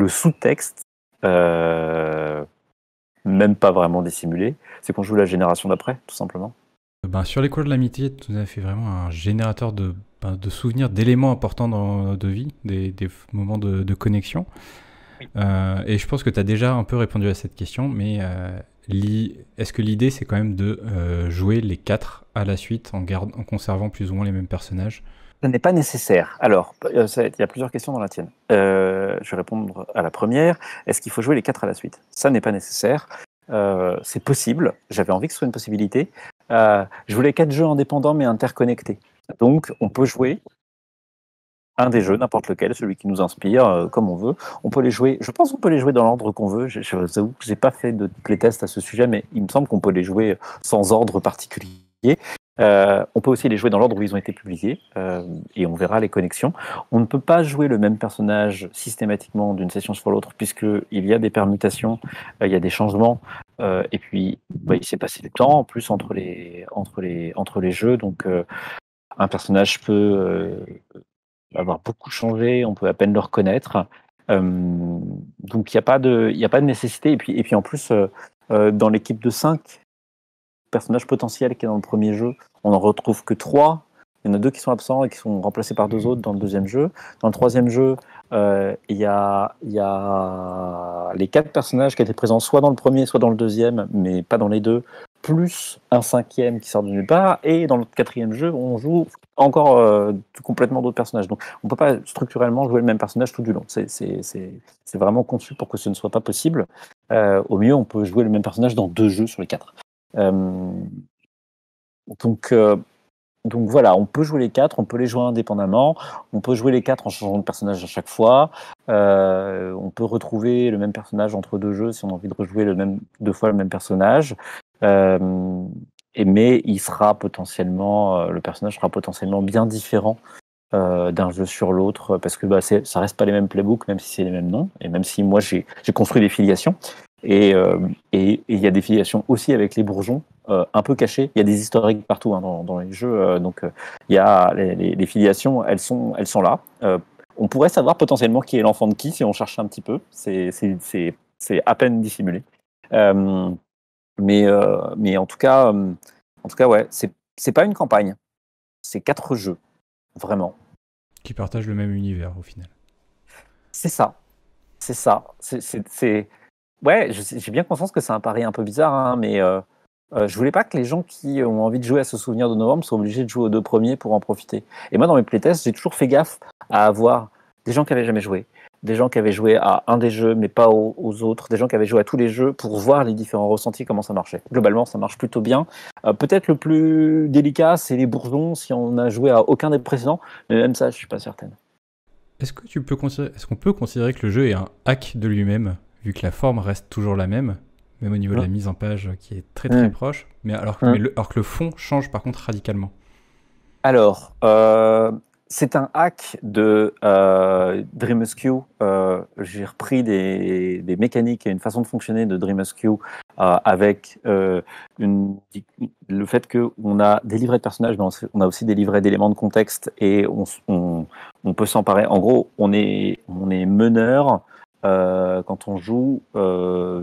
sous-texte, euh, même pas vraiment dissimulé, c'est qu'on joue la génération d'après, tout simplement. Ben, sur les cours de l'amitié, tu nous as fait vraiment un générateur de souvenirs, d'éléments importants dans notre vie, des moments de connexion. Et je pense que tu as déjà un peu répondu à cette question, mais est-ce que l'idée, c'est quand même de jouer les 4 à la suite en conservant plus ou moins les mêmes personnages? Ça n'est pas nécessaire. Alors, il y a plusieurs questions dans la tienne. Je vais répondre à la première. Est-ce qu'il faut jouer les 4 à la suite? Ça n'est pas nécessaire. C'est possible. J'avais envie que ce soit une possibilité. Je voulais 4 jeux indépendants mais interconnectés. Donc, on peut jouer un des jeux, n'importe lequel, celui qui nous inspire, comme on veut. On peut les jouer. Je pense qu'on peut les jouer dans l'ordre qu'on veut. Je vous avoue que j'ai pas fait de playtest à ce sujet, mais il me semble qu'on peut les jouer sans ordre particulier. On peut aussi les jouer dans l'ordre où ils ont été publiés, et on verra les connexions. On ne peut pas jouer le même personnage systématiquement d'une session sur l'autre, puisqu'il y a des permutations, il y a des changements, et puis il s'est passé du temps en plus entre les jeux, donc un personnage peut avoir beaucoup changé, on peut à peine le reconnaître. Donc il y a pas de nécessité, et puis en plus, dans l'équipe de 5 personnages potentiels qui est dans le premier jeu, on n'en retrouve que 3. Il y en a 2 qui sont absents et qui sont remplacés par 2 autres dans le deuxième jeu. Dans le troisième jeu, il y a les 4 personnages qui étaient présents soit dans le premier, soit dans le deuxième, mais pas dans les deux, plus un cinquième qui sort de nulle part. Et dans le quatrième jeu, on joue encore complètement d'autres personnages. Donc on ne peut pas structurellement jouer le même personnage tout du long. C'est vraiment conçu pour que ce ne soit pas possible. Au mieux, on peut jouer le même personnage dans 2 jeux sur les 4. Euh, donc, euh, donc voilà, on peut jouer les 4, on peut les jouer indépendamment, on peut jouer les 4 en changeant de personnage à chaque fois, on peut retrouver le même personnage entre 2 jeux si on a envie de rejouer 2 fois le même personnage, euh, mais le personnage sera potentiellement bien différent d'un jeu sur l'autre, parce que ça reste pas les mêmes playbooks, même si c'est les mêmes noms, et même si moi j'ai construit des filiations. Et il y a des filiations aussi avec les bourgeons, un peu cachées. Il y a des historiques partout, hein, dans les jeux. Donc, il y a les filiations, elles sont là. On pourrait savoir potentiellement qui est l'enfant de qui si on cherche un petit peu. C'est à peine dissimulé. Euh, mais en tout cas, ouais, c'est pas une campagne. C'est 4 jeux, vraiment. Qui partagent le même univers au final. C'est ça. C'est ça. Ouais, j'ai bien conscience que c'est un pari un peu bizarre, hein, mais je voulais pas que les gens qui ont envie de jouer à ce souvenir de novembre soient obligés de jouer aux 2 premiers pour en profiter. Et moi, dans mes playtests, j'ai toujours fait gaffe à avoir des gens qui avaient jamais joué, des gens qui avaient joué à un des jeux mais pas aux autres, des gens qui avaient joué à tous les jeux pour voir les différents ressentis, comment ça marchait. Globalement, ça marche plutôt bien. Peut-être le plus délicat, c'est les bourgeons si on n'a joué à aucun des précédents, mais même ça, je suis pas certaine. Est-ce qu'on peut considérer que le jeu est un hack de lui-même, vu que la forme reste toujours la même, même au niveau de la mise en page qui est très très proche, mais alors que le fond change par contre radicalement? Alors, c'est un hack de DreamSQ. J'ai repris des mécaniques et une façon de fonctionner de DreamSQ avec le fait qu'on a des livrets de personnages, mais on a aussi des livrets d'éléments de contexte et on peut s'emparer. En gros, on est meneur quand on joue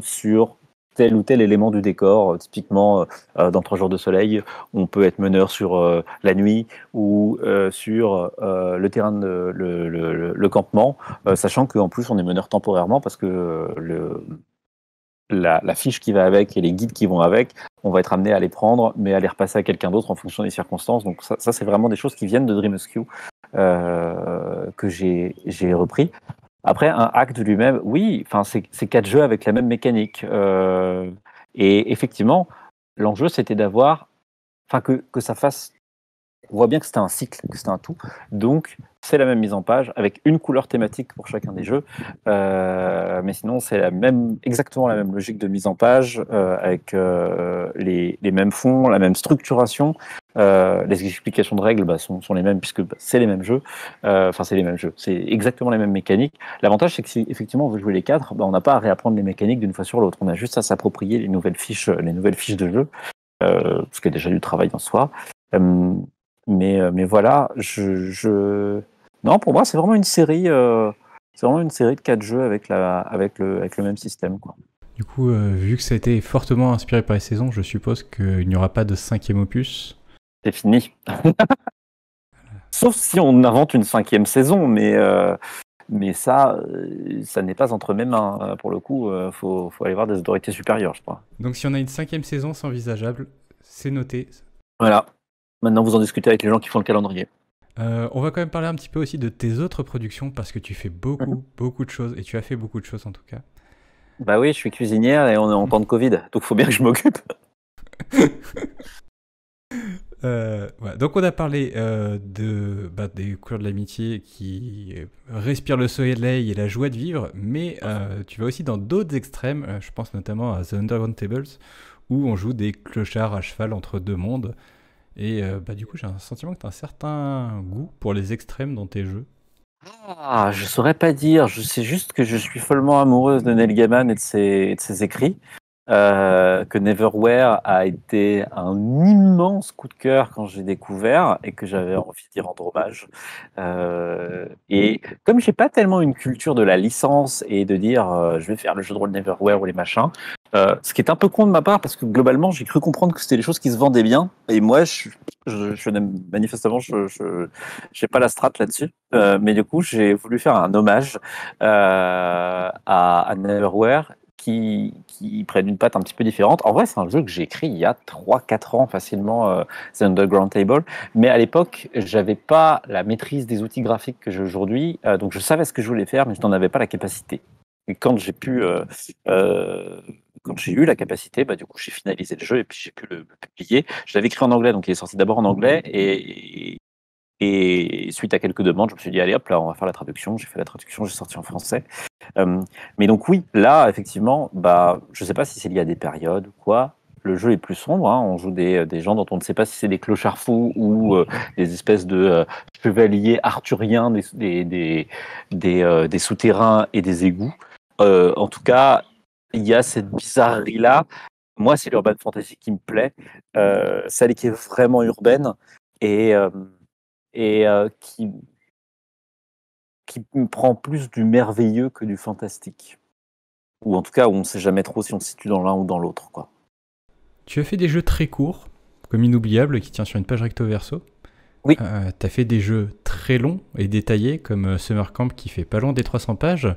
sur tel ou tel élément du décor. Typiquement, dans 3 jours de soleil, on peut être meneur sur la nuit ou sur le terrain, le campement, sachant qu'en plus on est meneur temporairement parce que la fiche qui va avec et les guides qui vont avec, on va être amené à les prendre, mais à les repasser à quelqu'un d'autre en fonction des circonstances. Donc ça c'est vraiment des choses qui viennent de DreamSQ que j'ai repris. Après, un hack de lui-même, oui, enfin, c'est 4 jeux avec la même mécanique. Et effectivement, l'enjeu, c'était d'avoir, enfin, que ça fasse. On voit bien que c'était un cycle, que c'était un tout. Donc, c'est la même mise en page avec une couleur thématique pour chacun des jeux. Mais sinon, c'est exactement la même logique de mise en page avec les mêmes fonds, la même structuration. Les explications de règles sont les mêmes puisque c'est les mêmes jeux. Enfin, c'est les mêmes jeux. C'est exactement les mêmes mécaniques. L'avantage, c'est que si effectivement on veut jouer les 4, on n'a pas à réapprendre les mécaniques d'une fois sur l'autre. On a juste à s'approprier les nouvelles fiches de jeu, parce qu'il y a déjà du travail en soi. Mais voilà, non, pour moi, c'est vraiment une série. C'est vraiment une série de 4 jeux avec le même système, quoi. Du coup, vu que ça a été fortement inspiré par les saisons, je suppose qu'il n'y aura pas de 5e opus. C'est fini. Sauf si on invente une 5e saison, mais ça n'est pas entre mes mains. Pour le coup, faut aller voir des autorités supérieures, je crois. Donc si on a une 5e saison, c'est envisageable. C'est noté. Voilà. Maintenant, vous en discutez avec les gens qui font le calendrier. On va quand même parler un petit peu aussi de tes autres productions, parce que tu fais beaucoup de choses, et tu as fait beaucoup de choses en tout cas. Bah oui, je suis cuisinière et on est en temps de Covid, donc il faut bien que je m'occupe. Voilà. Donc on a parlé des couleurs de l'amitié qui respirent le soleil et la joie de vivre, mais tu vas aussi dans d'autres extrêmes, je pense notamment à The Underground Tables, où on joue des clochards à cheval entre deux mondes. Et du coup, j'ai un sentiment que tu as un certain goût pour les extrêmes dans tes jeux. Ah, je saurais pas dire. Je sais juste que je suis follement amoureuse de Neil Gaiman et de ses écrits. Que Neverwhere a été un immense coup de cœur quand j'ai découvert et que j'avais envie d'y rendre hommage. Et comme j'ai pas tellement une culture de la licence et de dire je vais faire le jeu de rôle Neverwhere ou les machins, ce qui est un peu con de ma part parce que globalement j'ai cru comprendre que c'était des choses qui se vendaient bien et moi je n'aime manifestement je j'ai pas la strat là-dessus, mais du coup j'ai voulu faire un hommage à Neverwhere qui prennent une patte un petit peu différente. En vrai, c'est un jeu que j'ai écrit il y a 3-4 ans facilement, The Underground Table, mais à l'époque, j'avais pas la maîtrise des outils graphiques que j'ai aujourd'hui, donc je savais ce que je voulais faire, mais je n'en avais pas la capacité. Et quand j'ai eu la capacité, du coup, j'ai finalisé le jeu et puis j'ai pu le publier. Je l'avais écrit en anglais, donc il est sorti d'abord en anglais et suite à quelques demandes, je me suis dit allez hop là, on va faire la traduction. J'ai fait la traduction, j'ai sorti en français. Mais donc oui, là effectivement, je sais pas si c'est lié à des périodes ou quoi. Le jeu est plus sombre. Hein. On joue des gens dont on ne sait pas si c'est des clochards fous ou des espèces de chevaliers arthuriens des souterrains et des égouts. En tout cas, il y a cette bizarrerie là. Moi, c'est l'urban fantasy qui me plaît, celle qui est vraiment urbaine et qui me prend plus du merveilleux que du fantastique. Ou en tout cas, où on ne sait jamais trop si on se situe dans l'un ou dans l'autre, quoi. Tu as fait des jeux très courts, comme Inoubliable, qui tient sur une page recto verso. Oui. Tu as fait des jeux très longs et détaillés, comme Summer Camp, qui fait pas loin des 300 pages.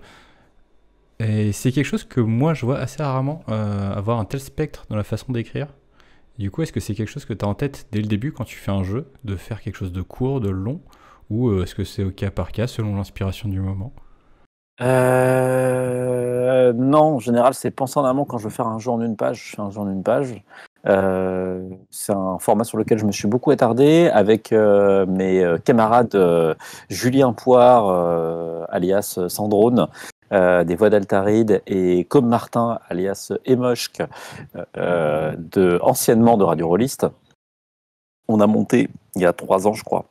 Et c'est quelque chose que moi, je vois assez rarement, avoir un tel spectre dans la façon d'écrire. Du coup, est-ce que c'est quelque chose que tu as en tête dès le début, quand tu fais un jeu, de faire quelque chose de court, de long, ou est-ce que c'est au cas par cas, selon l'inspiration du moment ? Non, en général, c'est penser en amont. Quand je veux faire un jeu en une page, je fais un jeu en une page. C'est un format sur lequel je me suis beaucoup attardé avec mes camarades Julien Poire, alias Sandrone, des Voix d'Altaride, et Comme Martin, alias Emoshk, anciennement de Radio Rollist. On a monté, il y a 3 ans, je crois,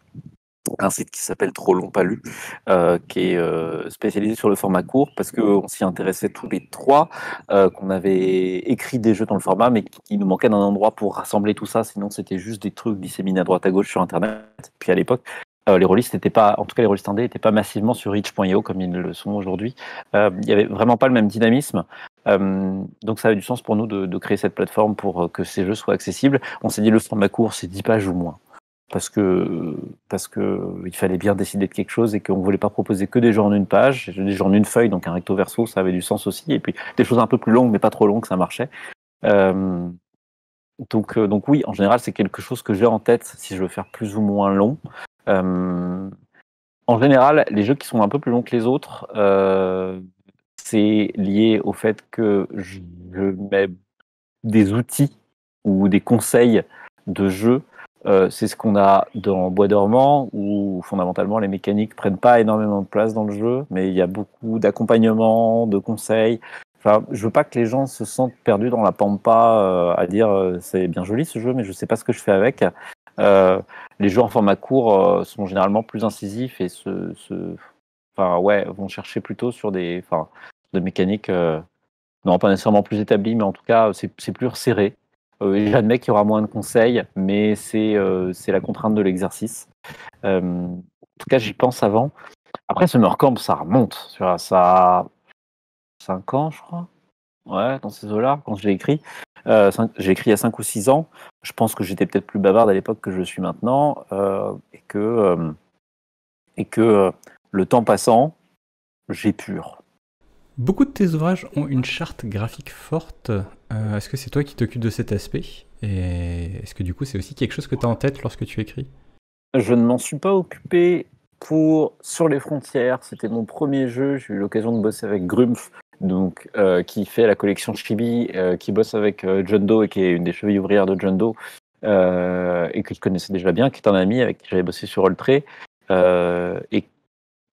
un site qui s'appelle Trop Long Pas Lu, qui est spécialisé sur le format court, parce qu'on s'y intéressait tous les trois, qu'on avait écrit des jeux dans le format, mais qu'il nous manquait d'un endroit pour rassembler tout ça, sinon c'était juste des trucs disséminés à droite à gauche sur Internet. Puis à l'époque, les rôlistes n'étaient pas, en tout cas les rôlistes indés n'étaient pas massivement sur itch.io comme ils le sont aujourd'hui. Il n'y avait vraiment pas le même dynamisme. Donc ça avait du sens pour nous de créer cette plateforme pour que ces jeux soient accessibles. On s'est dit le format court, c'est 10 pages ou moins. Parce que il fallait bien décider de quelque chose et qu'on voulait pas proposer que des jeux en une page, des jeux en une feuille, donc un recto verso, ça avait du sens aussi. Et puis des choses un peu plus longues, mais pas trop longues, ça marchait. Donc oui, en général, c'est quelque chose que j'ai en tête si je veux faire plus ou moins long. En général, les jeux qui sont un peu plus longs que les autres, c'est lié au fait que je mets des outils ou des conseils de jeu. C'est ce qu'on a dans Bois dormant, où fondamentalement les mécaniques prennent pas énormément de place dans le jeu, mais il y a beaucoup d'accompagnement, de conseils. Enfin, je veux pas que les gens se sentent perdus dans la pampa à dire c'est bien joli ce jeu, mais je sais pas ce que je fais avec. Les jeux en format court sont généralement plus incisifs et vont chercher plutôt sur de mécaniques non pas nécessairement plus établies, mais en tout cas c'est plus resserré. J'admets qu'il y aura moins de conseils, mais c'est la contrainte de l'exercice. En tout cas, j'y pense avant. Après, Summer Camp, ça remonte. Tu vois, ça a 5 ans, je crois. Ouais, dans ces eaux-là, quand je l'ai écrit. J'ai écrit il y a 5 ou 6 ans. Je pense que j'étais peut-être plus bavarde à l'époque que je suis maintenant. Et que le temps passant, j'épure. Beaucoup de tes ouvrages ont une charte graphique forte. Est-ce que c'est toi qui t'occupes de cet aspect? Et est-ce que du coup c'est aussi quelque chose que tu as en tête lorsque tu écris? Je ne m'en suis pas occupé pour Sur les frontières. C'était mon premier jeu. J'ai eu l'occasion de bosser avec Grumpf, donc, qui fait la collection Chibi, qui bosse avec John Doe et qui est une des chevilles ouvrières de John Doe, et que je connaissais déjà bien, qui est un ami avec qui j'avais bossé sur Rolltray, et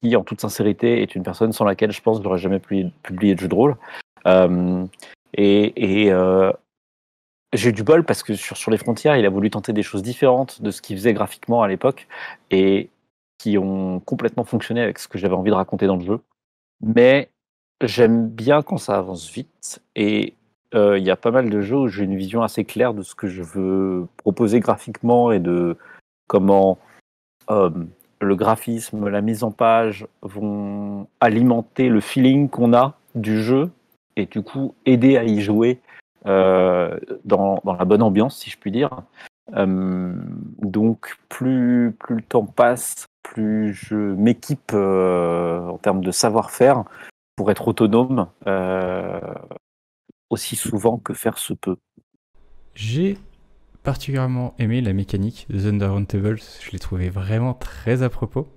qui, en toute sincérité, est une personne sans laquelle je pense que j'aurais jamais publié de jeu de rôle. J'ai eu du bol parce que sur les frontières, il a voulu tenter des choses différentes de ce qu'il faisait graphiquement à l'époque et qui ont complètement fonctionné avec ce que j'avais envie de raconter dans le jeu. Mais j'aime bien quand ça avance vite et il y a pas mal de jeux où j'ai une vision assez claire de ce que je veux proposer graphiquement et de comment euh, le graphisme, la mise en page vont alimenter le feeling qu'on a du jeu et du coup aider à y jouer dans la bonne ambiance, si je puis dire. Donc plus le temps passe, plus je m'équipe en termes de savoir-faire pour être autonome aussi souvent que faire se peut. J'ai particulièrement aimé la mécanique de The Underground Tables. Je l'ai trouvé vraiment très à propos.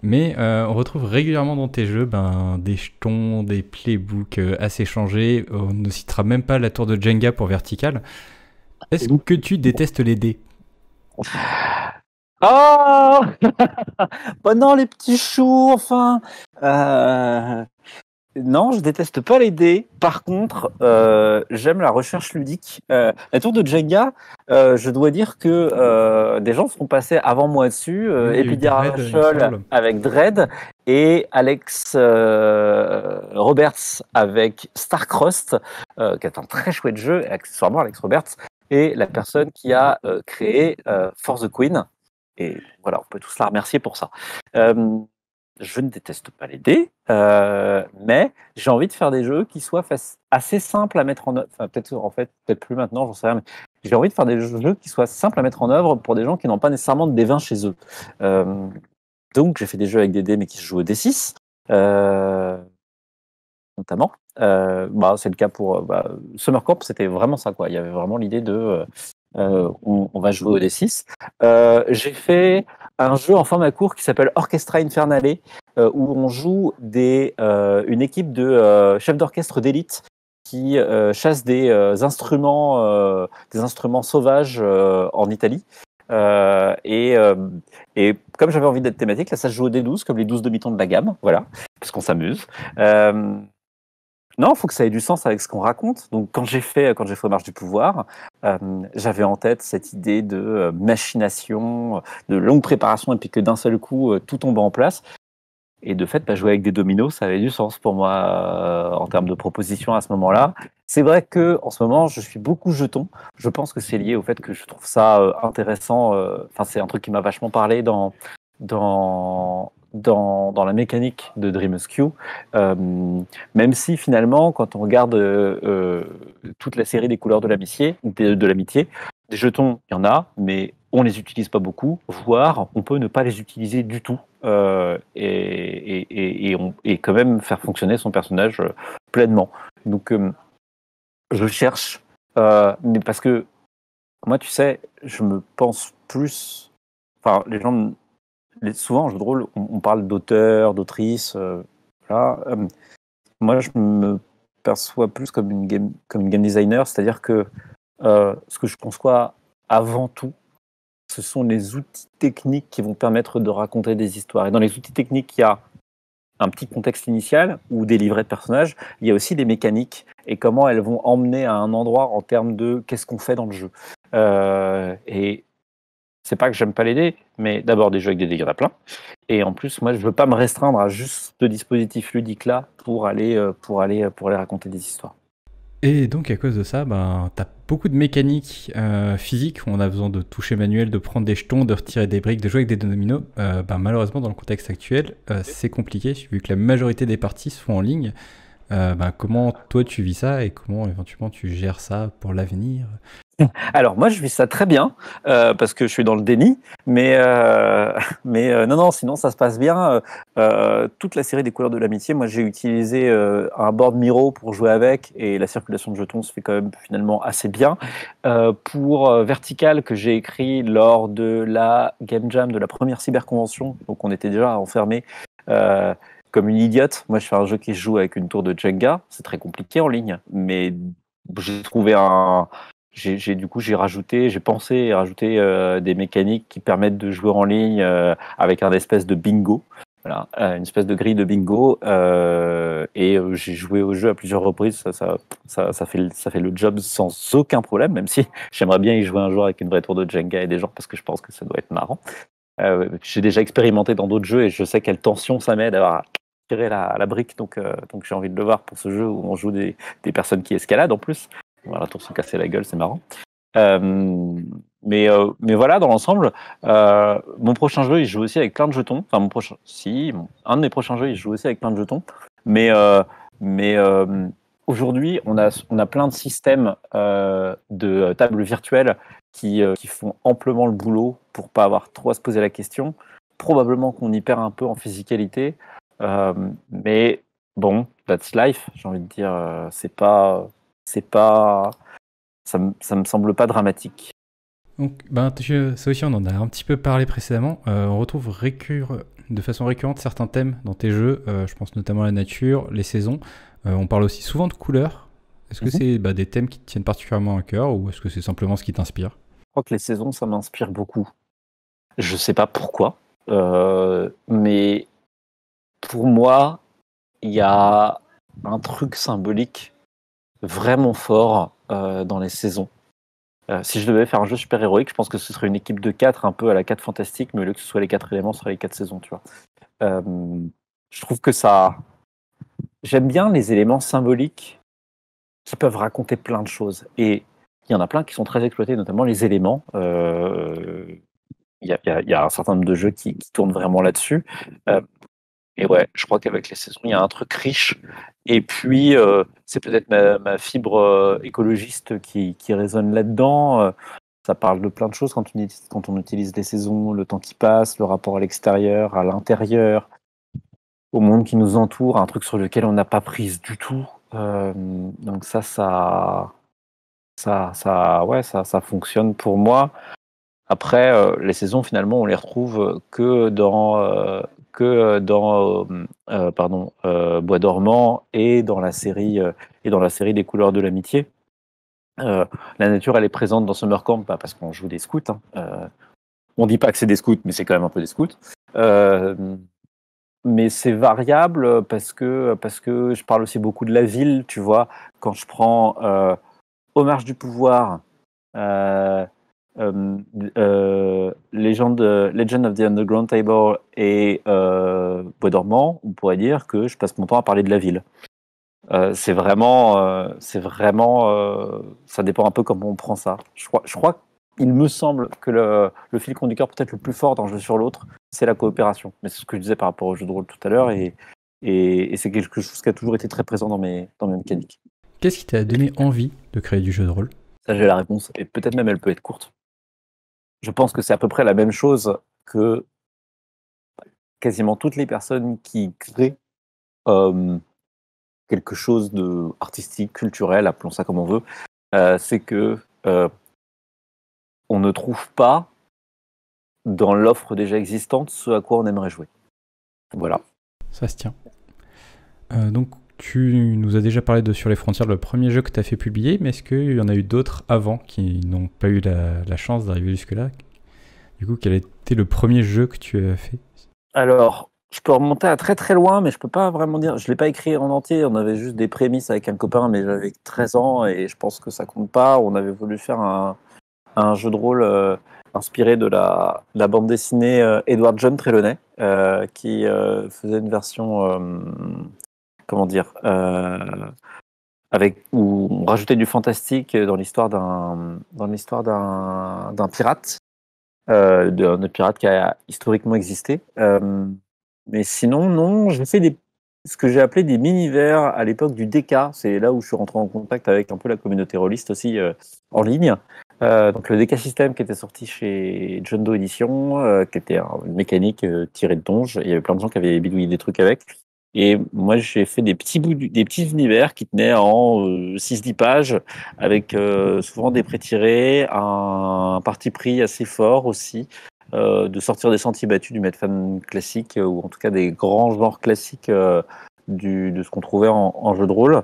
Mais on retrouve régulièrement dans tes jeux des jetons, des playbooks assez changés. On ne citera même pas la tour de Jenga pour vertical. Est-ce que tu détestes les dés? Oh oh non, les petits choux, enfin Non, je déteste pas les dés. Par contre, j'aime la recherche ludique. La tour de Jenga, je dois dire que des gens sont passés avant moi dessus. Oui, il y a eu Epidia Dread, il me Rachel semble. avec Dread et Alex Roberts avec Starcrossed, qui est un très chouette jeu, et accessoirement Alex Roberts est la personne qui a créé For the Queen. Et voilà, on peut tous la remercier pour ça. Je ne déteste pas les dés, mais j'ai envie de faire des jeux qui soient assez simples à mettre en œuvre. Enfin, peut-être plus maintenant, j'en sais rien. Mais j'ai envie de faire des jeux qui soient simples à mettre en œuvre pour des gens qui n'ont pas nécessairement de D20 chez eux. Donc, j'ai fait des jeux avec des dés, mais qui se jouent au D6, notamment. C'est le cas pour Summer Camp, c'était vraiment ça, quoi. Il y avait vraiment l'idée de on va jouer au D6. J'ai fait un jeu en format court qui s'appelle Orchestra Infernale, où on joue une équipe de chefs d'orchestre d'élite qui chassent des instruments sauvages en Italie. Et comme j'avais envie d'être thématique, là ça se joue au D12, comme les 12 demi-tons de la gamme, voilà, parce qu'on s'amuse. Non, il faut que ça ait du sens avec ce qu'on raconte. Donc, quand j'ai fait Marche du pouvoir, j'avais en tête cette idée de machination, de longue préparation, et puis que d'un seul coup, tout tombe en place. Et de fait, jouer avec des dominos, ça avait du sens pour moi en termes de proposition à ce moment-là. C'est vrai que en ce moment, je suis beaucoup jeton. Je pense que c'est lié au fait que je trouve ça intéressant. Enfin, c'est un truc qui m'a vachement parlé dans la mécanique de Dream Askew. Même si finalement, quand on regarde toute la série des couleurs de l'amitié, des jetons, il y en a, mais on les utilise pas beaucoup, voire on peut ne pas les utiliser du tout. Et quand même faire fonctionner son personnage pleinement. Donc, je cherche, mais parce que moi, tu sais, je me pense plus. Enfin, les gens, souvent en jeu de rôle, on parle d'auteur, d'autrice. Voilà. Moi, je me perçois plus comme une game designer, c'est-à-dire que ce que je conçois avant tout, ce sont les outils techniques qui vont permettre de raconter des histoires. Et dans les outils techniques, il y a un petit contexte initial ou des livrets de personnages. Il y a aussi des mécaniques et comment elles vont emmener à un endroit en termes de qu'est-ce qu'on fait dans le jeu. Et c'est pas que j'aime pas les dés, mais d'abord des jeux avec des dés, il y en a plein. Et en plus, moi, je veux pas me restreindre à juste ce dispositif ludique-là pour aller raconter des histoires. Et donc à cause de ça, t'as beaucoup de mécaniques physiques où on a besoin de toucher manuel, de prendre des jetons, de retirer des briques, de jouer avec des dominos. Malheureusement, dans le contexte actuel, c'est compliqué vu que la majorité des parties se font en ligne. Comment toi tu vis ça et comment éventuellement tu gères ça pour l'avenir? Alors moi je vis ça très bien parce que je suis dans le déni, mais non, sinon ça se passe bien. Toute la série des couleurs de l'amitié, moi j'ai utilisé un board Miro pour jouer avec et la circulation de jetons se fait quand même finalement assez bien. Pour Vertical que j'ai écrit lors de la Game Jam de la première cyberconvention, donc on était déjà enfermés comme une idiote. Moi je fais un jeu qui se joue avec une tour de Jenga, c'est très compliqué en ligne, mais j'ai trouvé j'ai pensé et rajouté des mécaniques qui permettent de jouer en ligne avec un espèce de bingo. Voilà, une espèce de grille de bingo. J'ai joué au jeu à plusieurs reprises. Ça fait le job sans aucun problème, même si j'aimerais bien y jouer un jour avec une vraie tour de Jenga et des gens parce que je pense que ça doit être marrant. J'ai déjà expérimenté dans d'autres jeux et je sais quelle tension ça met d'avoir tiré la brique. Donc j'ai envie de le voir pour ce jeu où on joue des personnes qui escaladent en plus. Voilà, pour se casser la gueule, c'est marrant. Mais voilà, dans l'ensemble, mon prochain jeu, il joue aussi avec plein de jetons. Enfin, un de mes prochains jeux, il joue aussi avec plein de jetons. Mais aujourd'hui, on a plein de systèmes de tables virtuelles qui font amplement le boulot pour pas avoir trop à se poser la question. Probablement qu'on y perd un peu en physicalité. Mais bon, that's life, j'ai envie de dire. Ça me semble pas dramatique. Donc, ça aussi, on en a un petit peu parlé précédemment. On retrouve de façon récurrente certains thèmes dans tes jeux. Je pense notamment à la nature, les saisons. On parle aussi souvent de couleurs. Est-ce que c'est des thèmes qui te tiennent particulièrement à cœur ou est-ce que c'est simplement ce qui t'inspire? Je crois que les saisons, ça m'inspire beaucoup. Je sais pas pourquoi, mais pour moi, il y a un truc symbolique vraiment fort dans les saisons. Si je devais faire un jeu super-héroïque, je pense que ce serait une équipe de 4, un peu à la 4 fantastique, mais au lieu que ce soit les 4 éléments, ce serait les 4 saisons, tu vois. Je trouve que ça... J'aime bien les éléments symboliques qui peuvent raconter plein de choses. Et il y en a plein qui sont très exploités, notamment les éléments. Il y a un certain nombre de jeux qui tournent vraiment là-dessus. Et ouais, je crois qu'avec les saisons, il y a un truc riche. Et puis, c'est peut-être ma fibre écologiste qui résonne là-dedans. Ça parle de plein de choses quand on utilise les saisons, le temps qui passe, le rapport à l'extérieur, à l'intérieur, au monde qui nous entoure, un truc sur lequel on n'a pas prise du tout. Donc ça fonctionne pour moi. Après, les saisons, finalement, on les retrouve que dans Bois dormant et dans la série des couleurs de l'amitié. La nature, elle est présente dans Summer Camp parce qu'on joue des scouts. On dit pas que c'est des scouts, mais c'est quand même un peu des scouts. mais c'est variable parce que je parle aussi beaucoup de la ville, tu vois. Quand je prends Aux Marches du Pouvoir, euh, Legend of the Underground Table et Bois dormant, on pourrait dire que je passe mon temps à parler de la ville. Ça dépend un peu comment on prend ça. Je crois qu'il me semble que le fil conducteur peut-être le plus fort d'un jeu sur l'autre, c'est la coopération. Mais c'est ce que je disais par rapport au jeu de rôle tout à l'heure, et c'est quelque chose qui a toujours été très présent dans mes mécaniques. Qu'est-ce qui t'a donné envie de créer du jeu de rôle? Ça, j'ai la réponse, et peut-être même elle peut être courte. Je pense que c'est à peu près la même chose que quasiment toutes les personnes qui créent euh, quelque chose de artistique, culturel, appelons ça comme on veut, c'est que on ne trouve pas dans l'offre déjà existante ce à quoi on aimerait jouer. Voilà. Ça se tient. Donc, tu nous as déjà parlé de Sur les frontières, le premier jeu que tu as fait publier, mais est-ce qu'il y en a eu d'autres avant qui n'ont pas eu la chance d'arriver jusque-là? Du coup, quel a été le premier jeu que tu as fait? Alors, je peux remonter à très très loin, mais je peux pas vraiment dire. Je ne l'ai pas écrit en entier. On avait juste des prémices avec un copain, mais j'avais 13 ans et je pense que ça compte pas. On avait voulu faire un jeu de rôle inspiré de la bande dessinée Edward John Trelawney, qui faisait une version, comment dire, où on rajoutait du fantastique dans l'histoire d'un pirate, d'un pirate qui a historiquement existé. Mais sinon, non, j'ai fait ce que j'ai appelé des mini-vers à l'époque du DK. C'est là où je suis rentré en contact avec un peu la communauté rôliste aussi en ligne. Donc le DK System qui était sorti chez John Doe Edition, qui était une mécanique tirée de Donge. Il y avait plein de gens qui avaient bidouillé des trucs avec. Et moi, j'ai fait des petits univers qui tenaient en 6-10 pages, avec souvent des pré-tirés, un parti pris assez fort aussi, de sortir des sentiers battus du Medfan classique, ou en tout cas des grands genres classiques de ce qu'on trouvait en jeu de rôle.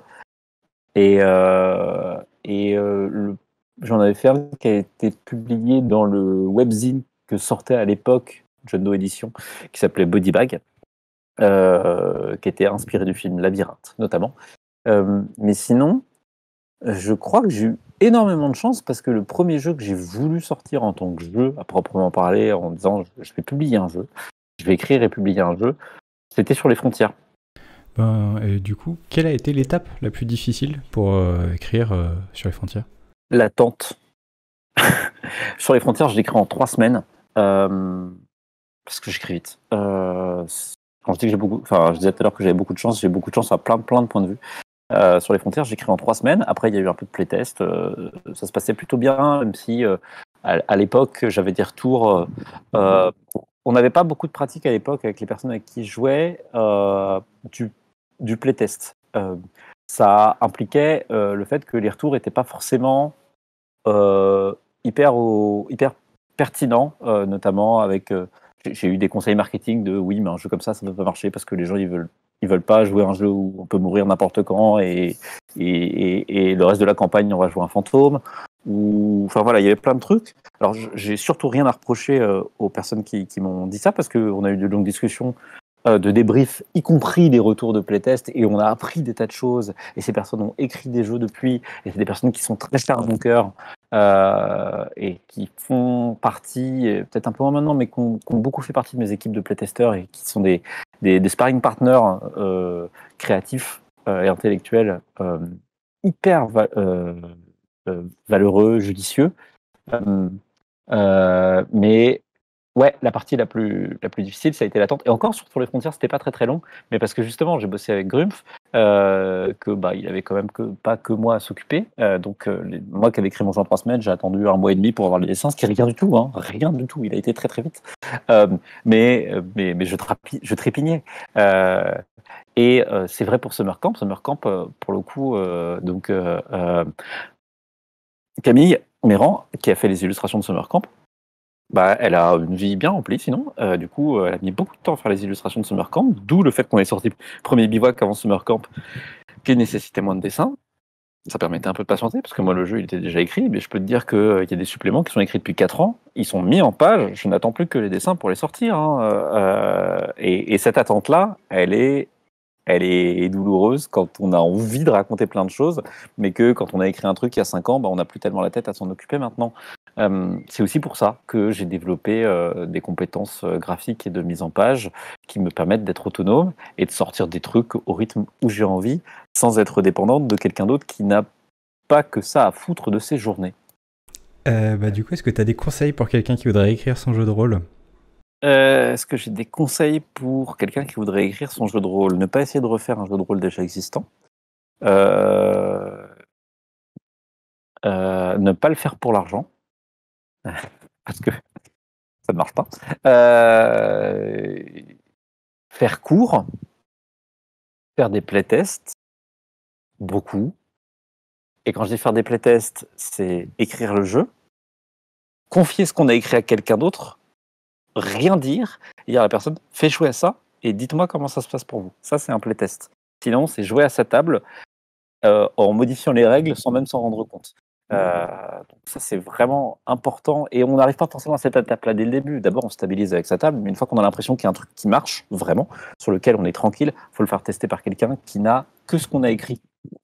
J'en avais fait un qui a été publié dans le webzine que sortait à l'époque John Doe Edition, qui s'appelait Body Bag. Qui était inspiré du film Labyrinthe, notamment. Mais sinon, je crois que j'ai eu énormément de chance parce que le premier jeu que j'ai voulu sortir en tant que jeu, à proprement parler, en disant je vais publier un jeu, je vais écrire et publier un jeu, c'était Sur les frontières. Et du coup, quelle a été l'étape la plus difficile pour écrire Sur les frontières? L'attente. Sur les frontières, je l'écris en 3 semaines. Parce que j'écris vite. Quand je dis que je disais tout à l'heure que j'avais beaucoup de chance, j'ai beaucoup de chance à plein de points de vue. Sur les frontières, j'écris en 3 semaines. Après, il y a eu un peu de playtest. Ça se passait plutôt bien, même si à l'époque, j'avais des retours. On n'avait pas beaucoup de pratique à l'époque avec les personnes avec qui je jouais du playtest. Ça impliquait le fait que les retours n'étaient pas forcément hyper pertinents, notamment avec. J'ai eu des conseils marketing de oui, mais un jeu comme ça ne peut pas marcher parce que les gens ils veulent pas jouer un jeu où on peut mourir n'importe quand et le reste de la campagne on va jouer un fantôme. Enfin voilà, il y avait plein de trucs. Alors j'ai surtout rien à reprocher aux personnes qui m'ont dit ça parce qu'on a eu de longues discussions de débrief, y compris des retours de playtest, et on a appris des tas de choses, et ces personnes ont écrit des jeux depuis, et c'est des personnes qui sont très chères à mon cœur, et qui font partie, peut-être un peu moins maintenant, mais qui ont beaucoup fait partie de mes équipes de playtesters, et qui sont des sparring partners créatifs et intellectuels hyper valeureux, judicieux. Mais ouais, la partie la plus difficile, ça a été l'attente. Et encore, sur les frontières, c'était pas très très long, mais parce que justement, j'ai bossé avec Grumpf, il avait quand même pas que moi à s'occuper. Donc, moi qui avais écrit mon jeu en 3 semaines, j'ai attendu 1 mois et demi pour avoir les dessins, ce qui est rien du tout, hein, rien du tout. Il a été très très vite. Mais je trépignais. C'est vrai pour Summer Camp. Summer Camp, pour le coup, Camille Méran, qui a fait les illustrations de Summer Camp, elle a une vie bien remplie sinon. Du coup, elle a mis beaucoup de temps à faire les illustrations de Summer Camp, d'où le fait qu'on ait sorti le premier bivouac avant Summer Camp qui nécessitait moins de dessins. Ça permettait un peu de patienter, parce que moi, le jeu, il était déjà écrit, mais je peux te dire qu'il y a des suppléments qui sont écrits depuis 4 ans, ils sont mis en page, je n'attends plus que les dessins pour les sortir. Et cette attente-là, elle est douloureuse quand on a envie de raconter plein de choses, mais que quand on a écrit un truc il y a 5 ans, on n'a plus tellement la tête à s'en occuper maintenant. C'est aussi pour ça que j'ai développé des compétences graphiques et de mise en page qui me permettent d'être autonome et de sortir des trucs au rythme où j'ai envie, sans être dépendante de quelqu'un d'autre qui n'a pas que ça à foutre de ses journées. Du coup, est-ce que tu as des conseils pour quelqu'un qui voudrait écrire son jeu de rôle? Est-ce que j'ai des conseils pour quelqu'un qui voudrait écrire son jeu de rôle? Ne pas essayer de refaire un jeu de rôle déjà existant. Ne pas le faire pour l'argent, parce que ça ne marche pas. Faire court, faire des playtests, beaucoup. Et quand je dis faire des playtests, c'est écrire le jeu, confier ce qu'on a écrit à quelqu'un d'autre, rien dire, et dire à la personne, fais jouer à ça, et dites-moi comment ça se passe pour vous. Ça, c'est un playtest. Sinon, c'est jouer à sa table en modifiant les règles sans même s'en rendre compte. Donc ça, c'est vraiment important. Et on n'arrive pas forcément à cette étape-là dès le début. D'abord, on stabilise avec sa table, mais une fois qu'on a l'impression qu'il y a un truc qui marche vraiment, sur lequel on est tranquille, il faut le faire tester par quelqu'un qui n'a que ce qu'on a écrit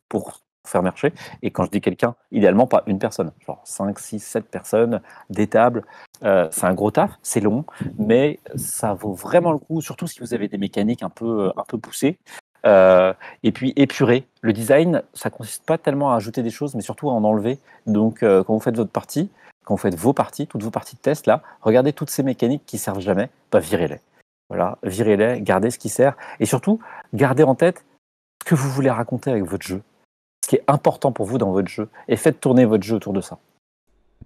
pour faire marcher. Et quand je dis quelqu'un, idéalement pas une personne, genre 5, 6, 7 personnes, des tables. C'est un gros taf, c'est long, mais ça vaut vraiment le coup, surtout si vous avez des mécaniques un peu poussées. Et puis épurer. Le design, ça consiste pas tellement à ajouter des choses, mais surtout à en enlever. Donc quand vous faites votre partie, quand vous faites vos parties, toutes vos parties de test, là, regardez toutes ces mécaniques qui servent jamais, virez-les. Voilà, virez-les, gardez ce qui sert. Et surtout, gardez en tête ce que vous voulez raconter avec votre jeu. Ce qui est important pour vous dans votre jeu. Et faites tourner votre jeu autour de ça.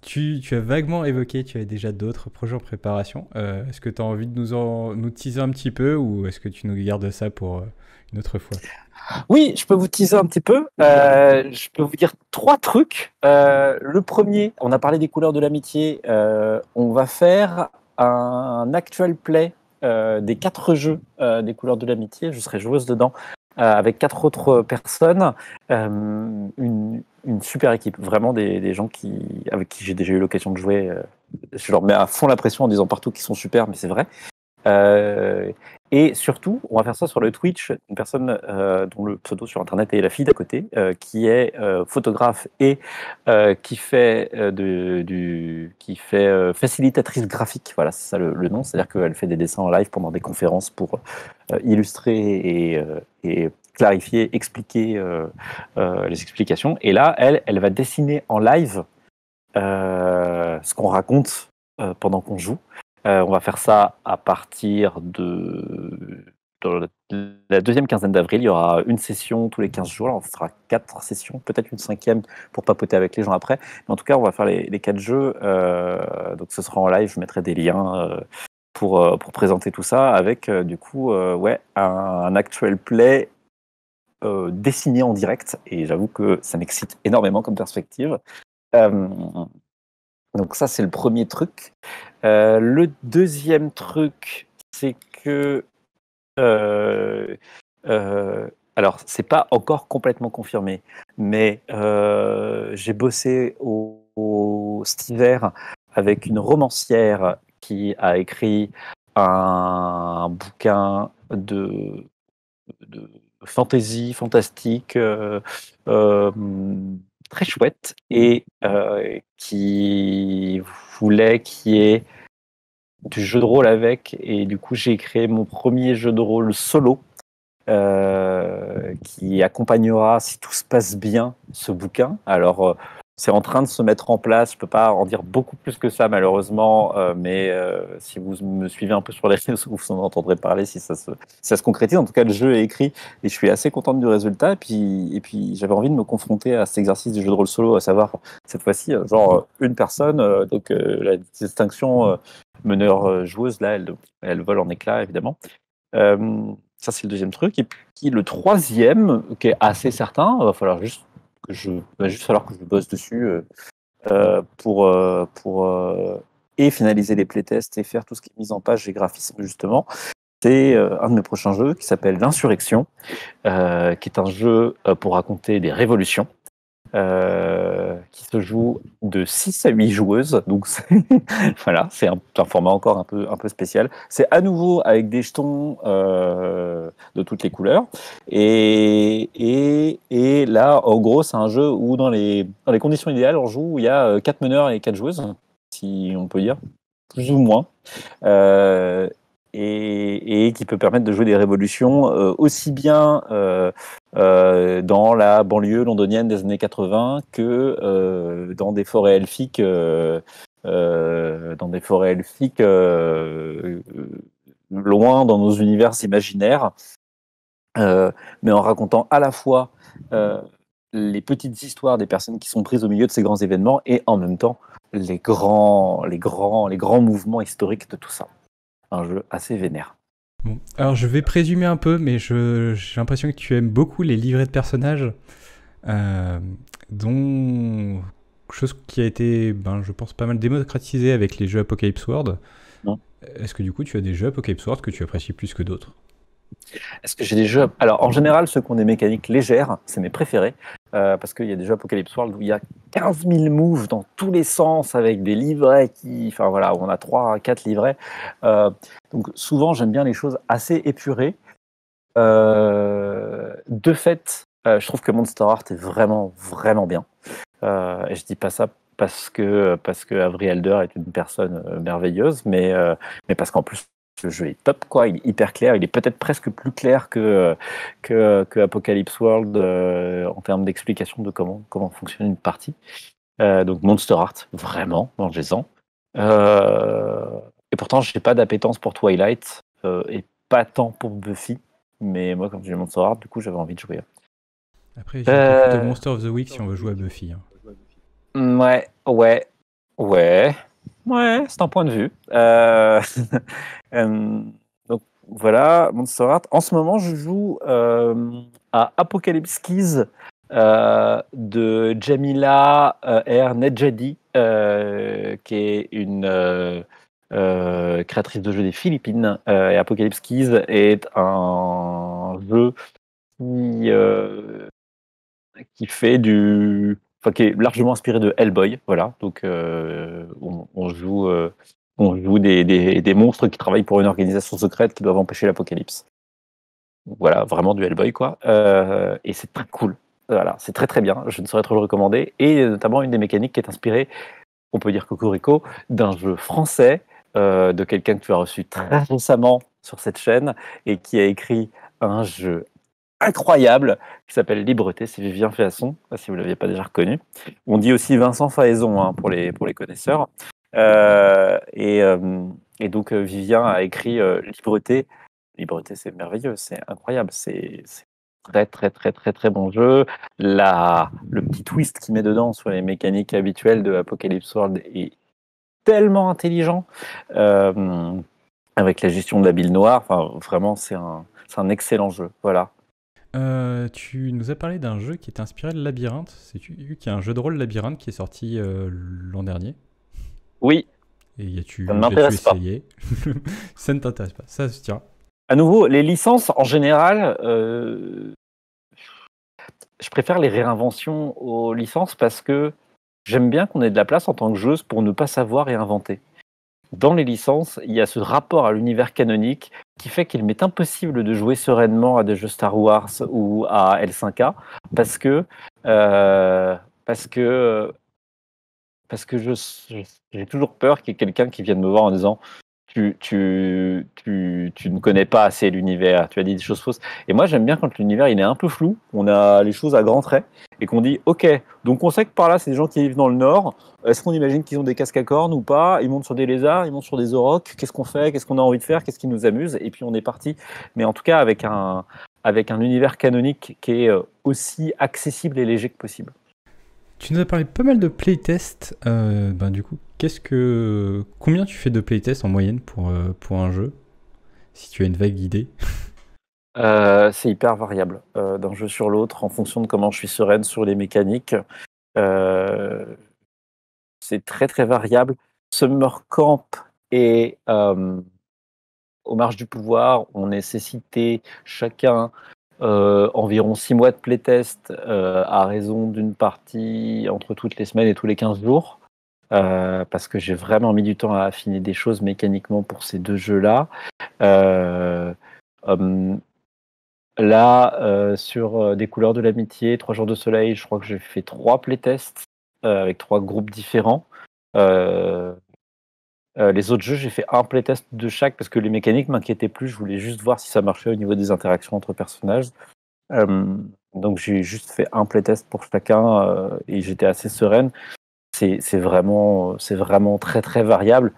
Tu as vaguement évoqué, tu avais déjà d'autres projets en préparation. Est-ce que tu as envie de nous teaser un petit peu ou est-ce que tu nous gardes ça pour une autre fois? Oui, je peux vous teaser un petit peu. Je peux vous dire 3 trucs. Le premier, on a parlé des couleurs de l'amitié. On va faire un actual play des 4 jeux des couleurs de l'amitié. Je serai joueuse dedans avec 4 autres personnes. Une super équipe, vraiment des gens avec qui j'ai déjà eu l'occasion de jouer. Je leur mets à fond la pression en disant partout qu'ils sont super, mais c'est vrai. Et surtout, on va faire ça sur le Twitch, une personne dont le pseudo sur Internet est la fille d'à côté, qui est photographe et qui fait facilitatrice graphique. Voilà, c'est ça le nom. C'est-à-dire qu'elle fait des dessins en live pendant des conférences pour illustrer et clarifier, expliquer les explications. Et là, elle va dessiner en live ce qu'on raconte pendant qu'on joue. On va faire ça à partir de la deuxième quinzaine d'avril. Il y aura une session tous les 15 jours. Là, on fera 4 sessions, peut-être une 5e pour papoter avec les gens après. Mais en tout cas, on va faire les 4 jeux. Donc ce sera en live. Je mettrai des liens pour présenter tout ça avec du coup un actual play dessiné en direct. Et j'avoue que ça m'excite énormément comme perspective. Donc ça, c'est le premier truc. Le deuxième truc, c'est que... alors, c'est pas encore complètement confirmé, mais j'ai bossé cet hiver avec une romancière qui a écrit un bouquin de fantasy, fantastique, très chouette, et qui voulait qu'il y ait du jeu de rôle avec, et du coup j'ai créé mon premier jeu de rôle solo qui accompagnera, si tout se passe bien, ce bouquin. Alors c'est en train de se mettre en place, je peux pas en dire beaucoup plus que ça malheureusement, mais si vous me suivez un peu sur les réseaux, vous en entendrez parler si ça se concrétise. En tout cas, le jeu est écrit et je suis assez contente du résultat. Et puis j'avais envie de me confronter à cet exercice du jeu de rôle solo, à savoir cette fois-ci une personne, donc la distinction meneur-joueuse là, elle vole en éclats évidemment. Ça, c'est le deuxième truc. Et puis le troisième, qui est assez certain, va juste falloir que je bosse dessus et finaliser les playtests et faire tout ce qui est mise en page et graphisme, justement. C'est un de mes prochains jeux qui s'appelle l'Insurrection, qui est un jeu pour raconter des révolutions. qui se joue de 6 à 8 joueuses. Donc, voilà, c'est un format encore un peu spécial. C'est à nouveau avec des jetons de toutes les couleurs. Et là, en gros, c'est un jeu où, dans les conditions idéales, on joue où il y a 4 meneurs et 4 joueuses, si on peut dire, plus ou moins. Euh, et qui peut permettre de jouer des révolutions aussi bien dans la banlieue londonienne des années 80 que dans des forêts elfiques, loin dans nos univers imaginaires, mais en racontant à la fois les petites histoires des personnes qui sont prises au milieu de ces grands événements et en même temps les grands mouvements historiques de tout ça. Un jeu assez vénère. Bon, alors je vais présumer un peu, mais j'ai l'impression que tu aimes beaucoup les livrets de personnages, euh, dont chose qui a été, je pense, pas mal démocratisée avec les jeux Apocalypse World. Non. Est-ce que du coup tu as des jeux Apocalypse World que tu apprécies plus que d'autres? Est-ce que j'ai des jeux... Alors, en général, ceux qui ont des mécaniques légères, c'est mes préférés, parce qu'il y a des jeux Apocalypse World où il y a 15 000 moves dans tous les sens, avec des livrets enfin voilà, où on a 3 à 4 livrets. Donc, souvent, j'aime bien les choses assez épurées. De fait, je trouve que Monster Heart est vraiment, vraiment bien. Et je dis pas ça parce que Avery Alder est une personne merveilleuse, mais parce qu'en plus le jeu est top, quoi. Il est hyper clair. Il est peut-être presque plus clair que Apocalypse World en termes d'explication de comment fonctionne une partie. Donc Monster Heart, vraiment, mangez-en. Et pourtant, je n'ai pas d'appétence pour Twilight et pas tant pour Buffy. Mais moi, quand j'ai Monster Heart, du coup, j'avais envie de jouer. Après, j'étais plutôt Monster of the Week si on veut jouer à Buffy. Ouais, c'est un point de vue. Donc voilà, Monster Heart. En ce moment, je joue à Apocalypse Keys de Jamila R. Nedjadi, qui est une créatrice de jeux des Philippines. Et Apocalypse Keys est un jeu qui fait qui est largement inspiré de Hellboy, voilà. Donc on joue des monstres qui travaillent pour une organisation secrète qui doivent empêcher l'apocalypse. Voilà, vraiment du Hellboy, quoi. Et c'est très cool. Voilà, c'est très très bien. Je ne saurais trop le recommander. Et notamment une des mécaniques qui est inspirée, on peut dire cocorico, d'un jeu français de quelqu'un que tu as reçu très récemment sur cette chaîne et qui a écrit un jeu incroyable qui s'appelle Libreté, c'est Vivien Féasson, si vous ne l'aviez pas déjà reconnu. On dit aussi Vincent Faézon pour les connaisseurs. Et donc Vivien a écrit Libreté. Libreté, c'est merveilleux, c'est incroyable, c'est très très très très très bon jeu. Le petit twist qu'il met dedans sur les mécaniques habituelles de Apocalypse World est tellement intelligent, avec la gestion de la bile noire. Enfin, vraiment, c'est un excellent jeu. Voilà. Tu nous as parlé d'un jeu qui est inspiré de Labyrinthe. Sais-tu qu'il y a un jeu de rôle Labyrinthe qui est sorti l'an dernier? Oui, Et ça ne l'as-tu m'intéresse pas. essayé? Ça ne t'intéresse pas, ça se tient. À nouveau, les licences, en général, je préfère les réinventions aux licences parce que j'aime bien qu'on ait de la place en tant que joueuse pour ne pas savoir réinventer. Dans les licences, il y a ce rapport à l'univers canonique qui fait qu'il m'est impossible de jouer sereinement à des jeux Star Wars ou à L5A parce que euh, parce que parce que j'ai toujours peur qu'il y ait quelqu'un qui vienne me voir en disant tu ne connais pas assez l'univers, tu as dit des choses fausses. Et moi, j'aime bien quand l'univers il est un peu flou, on a les choses à grands traits, et qu'on dit, ok, donc on sait que par là, c'est des gens qui vivent dans le Nord, est-ce qu'on imagine qu'ils ont des casques à cornes ou pas? Ils montent sur des lézards, ils montent sur des aurochs, qu'est-ce qu'on fait? Qu'est-ce qu'on a envie de faire? Qu'est-ce qui nous amuse? Et puis on est parti. Mais en tout cas, avec un univers canonique qui est aussi accessible et léger que possible. Tu nous as parlé pas mal de playtest. Du coup, combien tu fais de playtest en moyenne pour un jeu? Si tu as une vague idée. C'est hyper variable d'un jeu sur l'autre en fonction de comment je suis sereine sur les mécaniques. Euh, c'est très très variable. Summer Camp et Aux Marches du Pouvoir ont nécessité chacun environ 6 mois de playtest à raison d'une partie entre toutes les semaines et tous les 15 jours. Parce que j'ai vraiment mis du temps à affiner des choses mécaniquement pour ces deux jeux-là. Hum, Là, sur des couleurs de l'amitié, 3 jours de soleil, je crois que j'ai fait 3 playtests avec 3 groupes différents. Les autres jeux, j'ai fait un playtest de chaque parce que les mécaniques m'inquiétaient plus. Je voulais juste voir si ça marchait au niveau des interactions entre personnages. Donc j'ai juste fait un playtest pour chacun et j'étais assez sereine. C'est vraiment très très variable.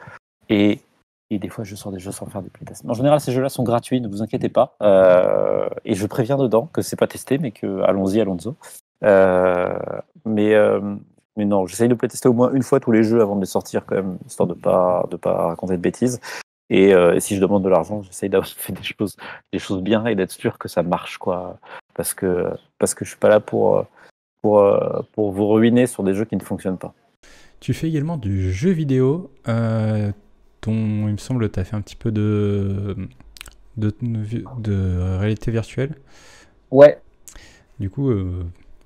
Et, et des fois, je sors des jeux sans faire des playtests. En général, ces jeux-là sont gratuits, ne vous inquiétez pas. Et je préviens dedans que c'est pas testé, mais que allons-y, Alonso. Euh, mais, euh, mais non, j'essaye de playtester au moins une fois tous les jeux avant de les sortir, quand même, histoire de pas raconter de bêtises. Et si je demande de l'argent, j'essaye d'avoir fait des choses bien et d'être sûr que ça marche, quoi. Parce que je suis pas là pour vous ruiner sur des jeux qui ne fonctionnent pas. Tu fais également du jeu vidéo, dont il me semble tu as fait un petit peu de réalité virtuelle. Ouais. Du coup,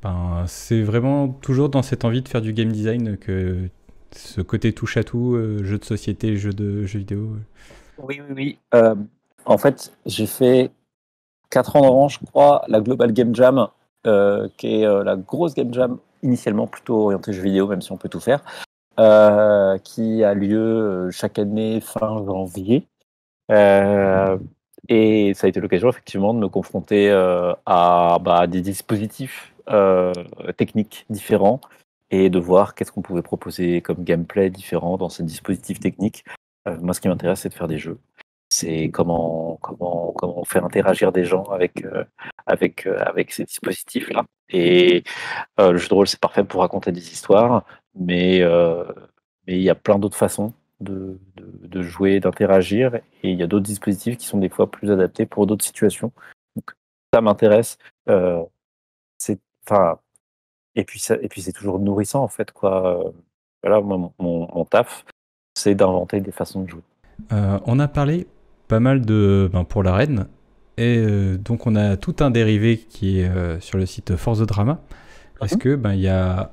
ben, c'est vraiment toujours dans cette envie de faire du game design que ce côté touche à tout, jeu de société, jeu vidéo. Oui, oui, oui. En fait, j'ai fait 4 ans avant, je crois, la Global Game Jam, qui est la grosse Game Jam, initialement plutôt orientée jeux vidéo, même si on peut tout faire, qui a lieu chaque année fin janvier. Euh, et ça a été l'occasion, effectivement, de me confronter à des dispositifs techniques différents et de voir qu'est-ce qu'on pouvait proposer comme gameplay différent dans ces dispositifs techniques. Moi, ce qui m'intéresse, c'est de faire des jeux. C'est comment faire interagir des gens avec ces dispositifs-là. Et le jeu de rôle, c'est parfait pour raconter des histoires, mais il y a plein d'autres façons de jouer, d'interagir, et il y a d'autres dispositifs qui sont des fois plus adaptés pour d'autres situations. Donc, ça m'intéresse. Euh, c'est, enfin, et puis c'est toujours nourrissant en fait, quoi. Voilà, moi, mon taf, c'est d'inventer des façons de jouer. On a parlé pas mal pour l'arène, et donc on a tout un dérivé qui est sur le site Force the Drama. Est-ce que il y a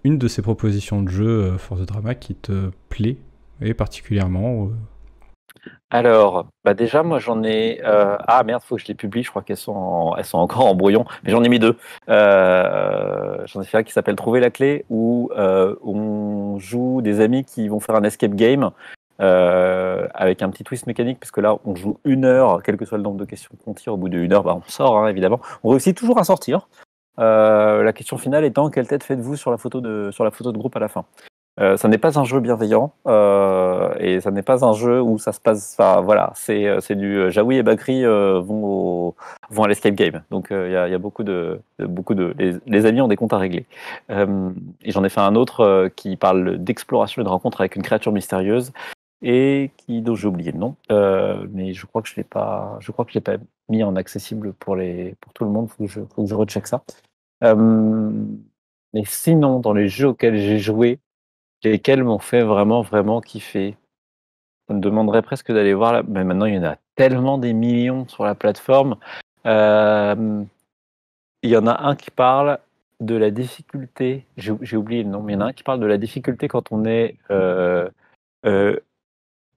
une de ces propositions de jeu Force the Drama qui te plaît et particulièrement Alors, bah déjà, moi j'en ai. Ah merde, faut que je les publie. Je crois elles sont encore en brouillon, mais j'en ai mis deux. J'en ai fait un qui s'appelle Trouver la clé, où on joue des amis qui vont faire un escape game avec un petit twist mécanique, puisque là on joue 1 heure, quel que soit le nombre de questions qu'on tire. Au bout de 1 heure, bah, on sort, hein, évidemment. On réussit toujours à sortir. La question finale étant quelle tête faites-vous sur la photo de groupe à la fin. Ça n'est pas un jeu bienveillant et ça n'est pas un jeu où ça se passe. Enfin, voilà, c'est du Jaoui et Bakri vont à l'escape game. Donc il y a les amis ont des comptes à régler. Et j'en ai fait un autre qui parle d'exploration et de rencontre avec une créature mystérieuse et dont j'ai oublié le nom. Mais je crois que je l'ai pas. Je crois que je l'ai pas mis en accessible pour tout le monde. Faut que je recheck ça. Mais sinon, dans les jeux auxquels j'ai joué, lesquels m'ont fait vraiment, vraiment kiffer. Ça me demanderait presque d'aller voir là. Mais maintenant, il y en a tellement des millions sur la plateforme. Il y en a un qui parle de la difficulté. J'ai oublié le nom, mais il y en a un qui parle de la difficulté quand on est euh,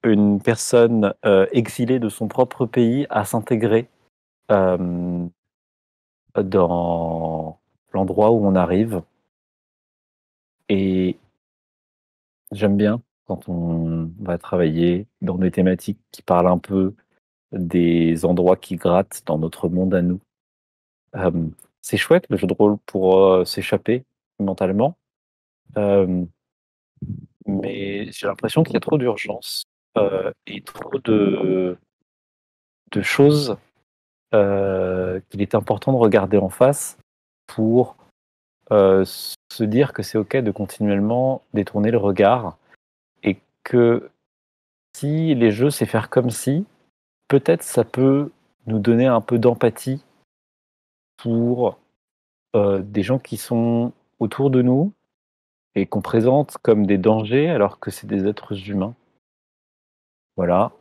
une personne exilée de son propre pays à s'intégrer euh, dans l'endroit où on arrive. Et j'aime bien quand on va travailler dans des thématiques qui parlent un peu des endroits qui grattent dans notre monde à nous. Euh, c'est chouette le jeu de rôle pour s'échapper mentalement, euh, mais j'ai l'impression qu'il y a trop d'urgence et trop de choses qu'il est important de regarder en face pour se dire que c'est OK de continuellement détourner le regard et que si les jeux, c'est faire comme si, peut-être ça peut nous donner un peu d'empathie pour des gens qui sont autour de nous et qu'on présente comme des dangers alors que c'est des êtres humains. Voilà.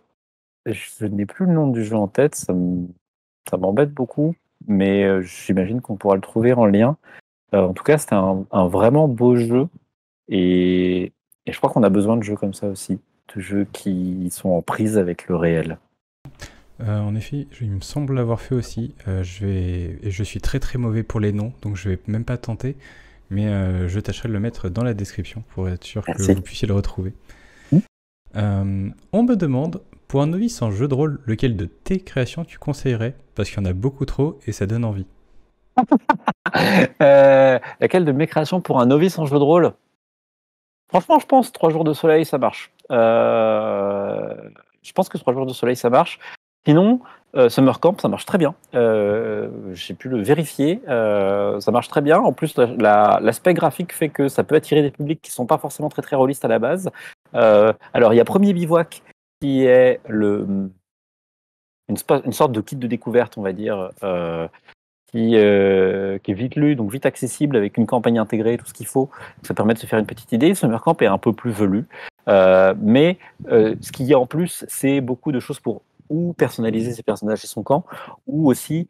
Je n'ai plus le nom du jeu en tête, ça m'embête beaucoup. mais j'imagine qu'on pourra le trouver en lien. En tout cas, c'était un vraiment beau jeu et je crois qu'on a besoin de jeux comme ça aussi, de jeux qui sont en prise avec le réel. En effet, il me semble l'avoir fait aussi. Et je suis très très mauvais pour les noms, donc je vais même pas tenter. Mais je tâcherai de le mettre dans la description pour être sûr que Merci. vous puissiez le retrouver. Mm. On me demande, pour un novice en jeu de rôle, lequel de tes créations tu conseillerais? Parce qu'il y en a beaucoup trop et ça donne envie. Laquelle de mes créations pour un novice en jeu de rôle? Franchement, je pense 3 jours de soleil, ça marche. Je pense que 3 jours de soleil, ça marche. Sinon, Summer Camp, ça marche très bien. J'ai pu le vérifier. Ça marche très bien. En plus, l'aspect graphique fait que ça peut attirer des publics qui ne sont pas forcément très très rôlistes à la base. Alors, il y a Premier Bivouac, qui est une sorte de kit de découverte, on va dire, qui est vite lu, donc vite accessible, avec une campagne intégrée, tout ce qu'il faut. Ça permet de se faire une petite idée. Summer Camp est un peu plus velu. Mais ce qu'il y a en plus, c'est beaucoup de choses pour ou personnaliser ses personnages et son camp, ou aussi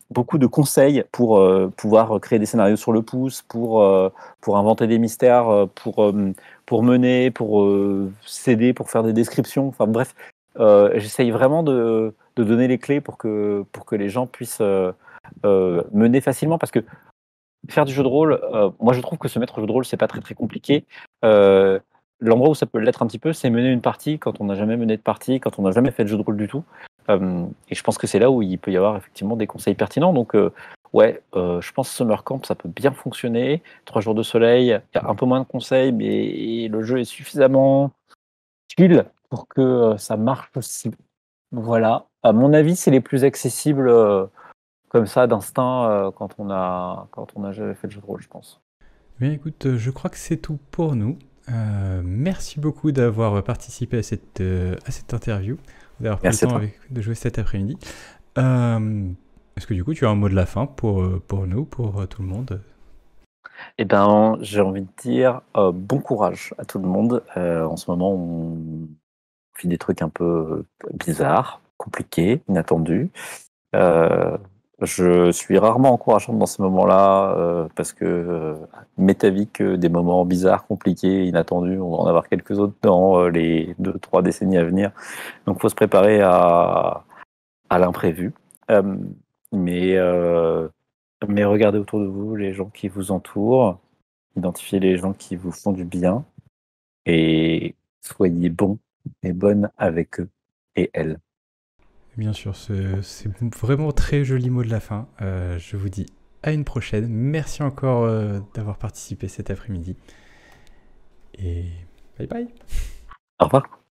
beaucoup de conseils pour pouvoir créer des scénarios sur le pouce, pour inventer des mystères, pour mener, pour s'aider, pour faire des descriptions. Enfin bref, j'essaye vraiment de donner les clés pour que les gens puissent mener facilement, parce que faire du jeu de rôle, moi je trouve que se mettre au jeu de rôle, c'est pas très très compliqué. L'endroit où ça peut l'être un petit peu, c'est mener une partie quand on n'a jamais mené de partie, quand on n'a jamais fait de jeu de rôle du tout. Et je pense que c'est là où il peut y avoir effectivement des conseils pertinents. Donc je pense que Summer Camp, ça peut bien fonctionner. 3 jours de soleil, il y a un peu moins de conseils, mais le jeu est suffisamment chill pour que ça marche aussi. Voilà. À mon avis, c'est les plus accessibles comme ça d'instinct quand on a jamais fait de jeu de rôle, je pense. Bien écoute, je crois que c'est tout pour nous. Merci beaucoup d'avoir participé à cette interview, d'avoir pris le Merci à temps toi. de jouer cet après-midi. Est-ce que du coup tu as un mot de la fin pour nous, pour tout le monde? Eh ben, j'ai envie de dire bon courage à tout le monde. En ce moment, on fait des trucs un peu bizarres, compliqués, inattendus. Je suis rarement encourageant dans ces moments-là parce que m'est avis que des moments bizarres, compliqués, inattendus, on va en avoir quelques autres dans les 2-3 décennies à venir. Donc, il faut se préparer à l'imprévu. Euh, mais, euh, mais regardez autour de vous les gens qui vous entourent, identifiez les gens qui vous font du bien et soyez bons et bonnes avec eux et elles. Bien sûr, c'est vraiment très joli mot de la fin. Je vous dis à une prochaine. Merci encore d'avoir participé cet après-midi. Et bye bye. Au revoir.